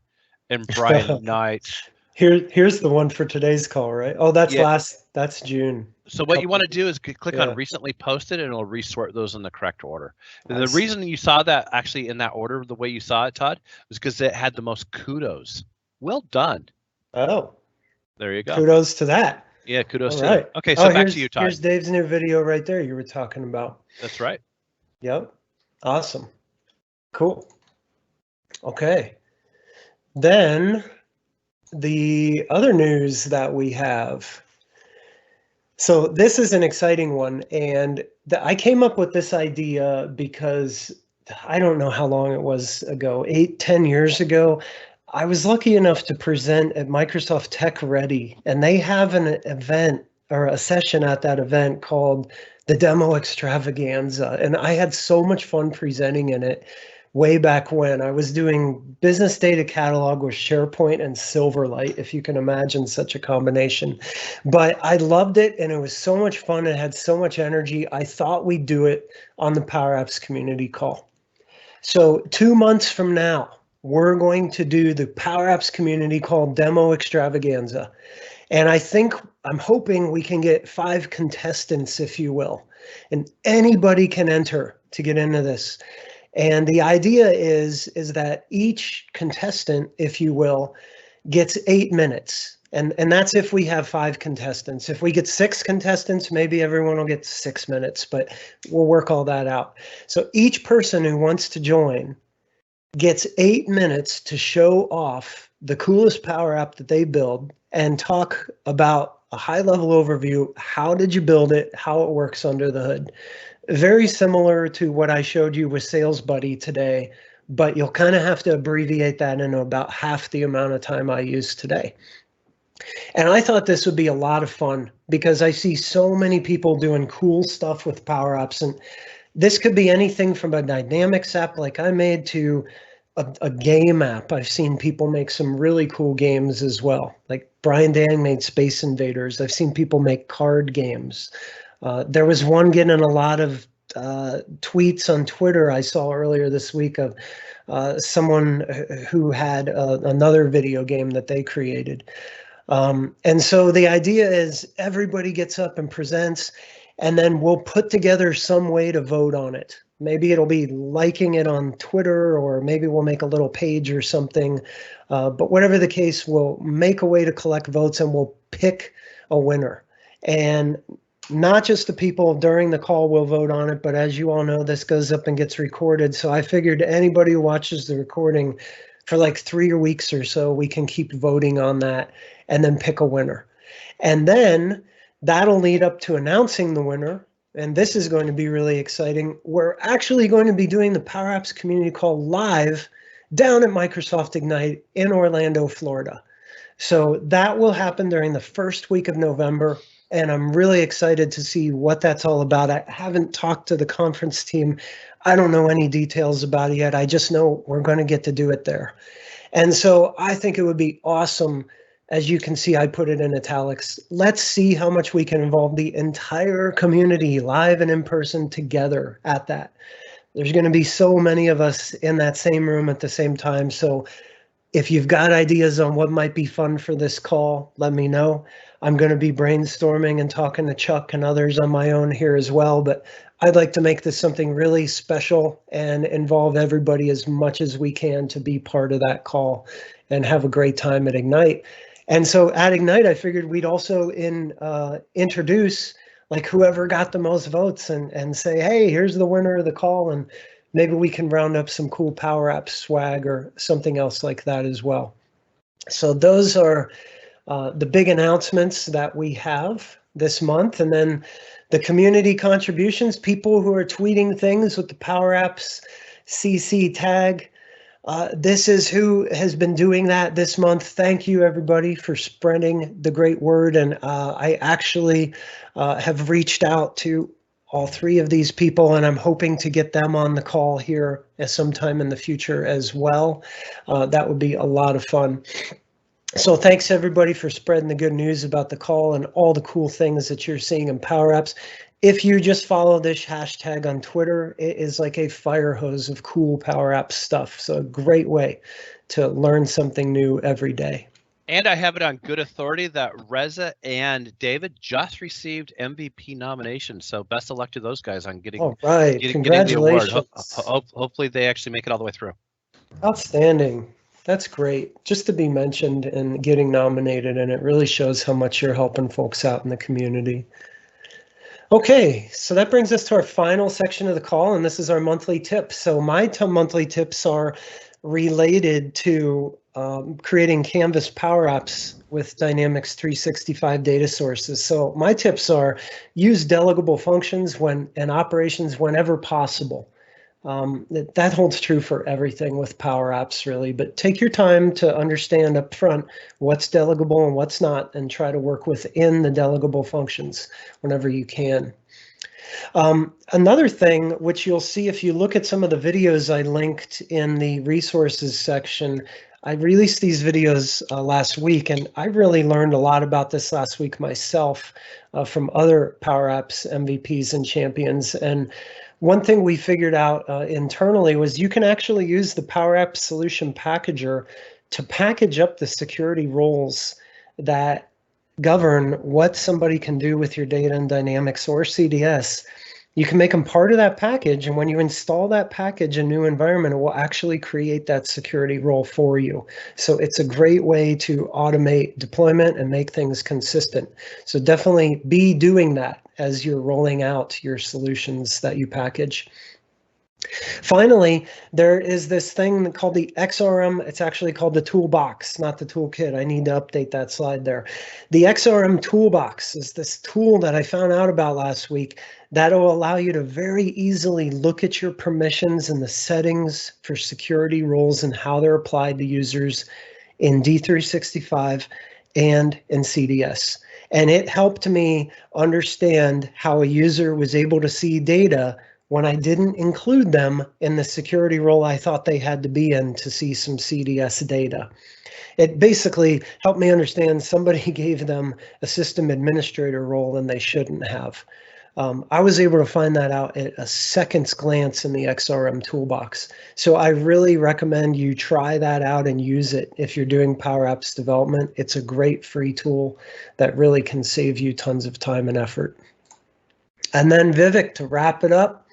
and Brian Knight. Here's the one for today's call, right? Oh, that's that's June. So what you want to do is click on recently posted and it'll resort those in the correct order. And the reason you saw that actually in that order, the way you saw it, Todd, was because it had the most kudos. Well done. Oh, there you go. Kudos to that. Yeah, kudos to that. Okay, so back to you, Todd. Here's Dave's new video right there you were talking about. That's right. Yep. Awesome. Cool. Okay. Then the other news that we have. So this is an exciting one, and I came up with this idea because I don't know how long it was ago, 8-10 years ago. I was lucky enough to present at Microsoft Tech Ready, and they have an event or a session at that event called the Demo Extravaganza, and I had so much fun presenting in it. Way back when I was doing business data catalog with SharePoint and Silverlight, if you can imagine such a combination. But I loved it and it was so much fun. It had so much energy. I thought we'd do it on the PowerApps community call. So 2 months from now, we're going to do the PowerApps community call Demo Extravaganza. And I'm hoping we can get 5 contestants, if you will, and anybody can enter to get into this. And the idea is that each contestant, if you will, gets 8 minutes. And that's if we have 5 contestants. If we get 6 contestants, maybe everyone will get 6 minutes, but we'll work all that out. So each person who wants to join gets 8 minutes to show off the coolest Power App that they build and talk about a high-level overview. How did you build it? How it works under the hood. Very similar to what I showed you with Sales Buddy today, but you'll kind of have to abbreviate that into about half the amount of time I used today. And I thought this would be a lot of fun because I see so many people doing cool stuff with PowerUps, and this could be anything from a Dynamics app like I made to a game app. I've seen people make some really cool games as well. Like Brian Dang made Space Invaders. I've seen people make card games. There was one getting a lot of tweets on Twitter I saw earlier this week of someone who had another video game that they created. And so the idea is everybody gets up and presents, and then we'll put together some way to vote on it. Maybe it'll be liking it on Twitter, or maybe we'll make a little page or something. But whatever the case, we'll make a way to collect votes and we'll pick a winner. And not just the people during the call will vote on it, but as you all know, this goes up and gets recorded. So I figured anybody who watches the recording for like 3 weeks or so, we can keep voting on that and then pick a winner. And then that'll lead up to announcing the winner. And this is going to be really exciting. We're actually going to be doing the PowerApps community call live down at Microsoft Ignite in Orlando, Florida. So that will happen during the first week of November. And I'm really excited to see what that's all about. I haven't talked to the conference team. I don't know any details about it yet. I just know we're going to get to do it there. And so I think it would be awesome. As you can see, I put it in italics. Let's see how much we can involve the entire community live and in person together at that. There's going to be so many of us in that same room at the same time. So if you've got ideas on what might be fun for this call, let me know. I'm going to be brainstorming and talking to Chuck and others on my own here as well, but I'd like to make this something really special and involve everybody as much as we can to be part of that call and have a great time at Ignite. And so at Ignite, I figured we'd also introduce like whoever got the most votes and say, hey, here's the winner of the call, and maybe we can round up some cool PowerApp swag or something else like that as well. So those are the big announcements that we have this month. And then the community contributions, people who are tweeting things with the PowerApps CC tag. This is who has been doing that this month. Thank you, everybody, for spreading the great word. And I actually have reached out to all three of these people, and I'm hoping to get them on the call here at some time in the future as well. That would be a lot of fun. So thanks everybody for spreading the good news about the call and all the cool things that you're seeing in PowerApps. If you just follow this hashtag on Twitter, it is like a fire hose of cool PowerApps stuff. So a great way to learn something new every day. And I have it on good authority that Reza and David just received MVP nominations. So best of luck to those guys on getting, Congratulations. Getting the award. Hopefully they actually make it all the way through. Outstanding. That's great. Just to be mentioned and getting nominated, and it really shows how much you're helping folks out in the community. Okay, so that brings us to our final section of the call, and this is our monthly tips. So my monthly tips are related to creating Canvas PowerApps with Dynamics 365 data sources. So my tips are use delegable functions and operations whenever possible. That holds true for everything with PowerApps, really, but take your time to understand up front what's delegable and what's not, and try to work within the delegable functions whenever you can. Another thing, which you'll see if you look at some of the videos I linked in the resources section, I released these videos last week, and I really learned a lot about this last week myself from other PowerApps MVPs and champions. And one thing we figured out internally was you can actually use the PowerApp Solution Packager to package up the security roles that govern what somebody can do with your data in Dynamics or CDS. You can make them part of that package, and when you install that package in a new environment, it will actually create that security role for you. So it's a great way to automate deployment and make things consistent. So definitely be doing that as you're rolling out your solutions that you package. Finally, there is this thing called the XRM. It's actually called the toolbox, not the toolkit. I need to update that slide there. The XRM toolbox is this tool that I found out about last week that'll allow you to very easily look at your permissions and the settings for security roles and how they're applied to users in D365 and in CDS. And it helped me understand how a user was able to see data when I didn't include them in the security role I thought they had to be in to see some CDS data. It basically helped me understand somebody gave them a system administrator role and they shouldn't have. I was able to find that out at a second's glance in the XRM toolbox. So I really recommend you try that out and use it if you're doing PowerApps development. It's a great free tool that really can save you tons of time and effort. And then Vivek, to wrap it up,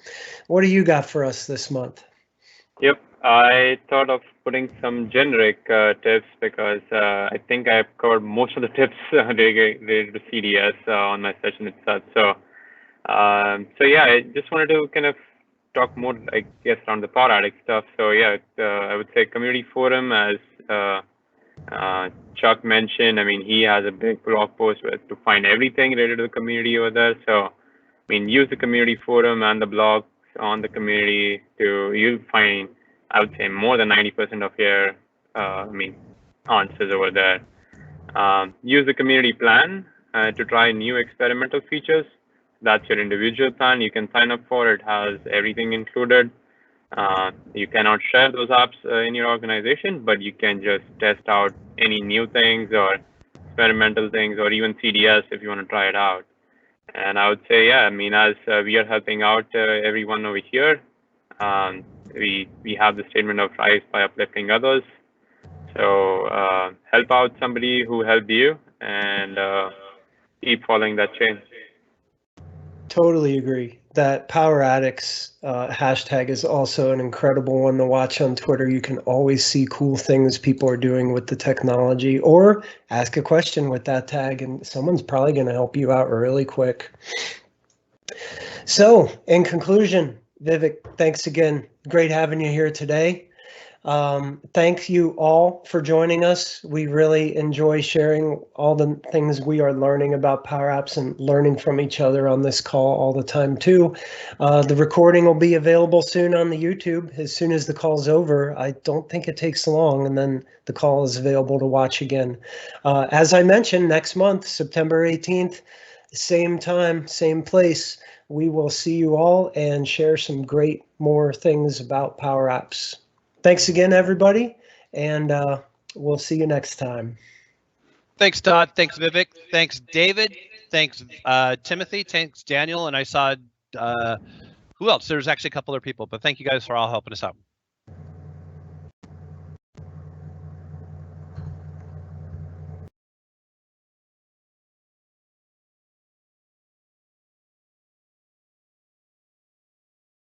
what do you got for us this month? Yep, I thought of putting some generic tips because I think I've covered most of the tips related to CDS on my session itself. So yeah, I just wanted to kind of talk more, I guess, around the PowerAddict stuff. So yeah, I would say community forum, as Chuck mentioned. I mean, he has a big blog post to find everything related to the community over there. So I mean, use the community forum and the blogs on the community you'll find, I would say, more than 90% of your, answers over there. Use the community plan to try new experimental features. That's your individual plan. You can sign up for it. It has everything included. You cannot share those apps in your organization, but you can just test out any new things or experimental things, or even CDS if you want to try it out. And I would say, yeah, I mean, as we are helping out everyone over here, we have the statement of rise by uplifting others. So help out somebody who helped you, and keep following that chain. Totally agree. That PowerAddicts hashtag is also an incredible one to watch on Twitter. You can always see cool things people are doing with the technology, or ask a question with that tag, and someone's probably going to help you out really quick. So in conclusion, Vivek, thanks again. Great having you here today. Thank you all for joining us. We really enjoy sharing all the things we are learning about PowerApps and learning from each other on this call all the time too. The recording will be available soon on the YouTube as soon as the call's over. I don't think it takes long, and then the call is available to watch again. As I mentioned, next month, September 18th, same time, same place, we will see you all and share some great more things about PowerApps. Thanks again, everybody, and we'll see you next time. Thanks, Todd. Thanks, Vivek. Thanks, David. Thanks, Timothy. Thanks, Daniel. And I saw, who else? There's actually a couple other people, but thank you guys for all helping us out.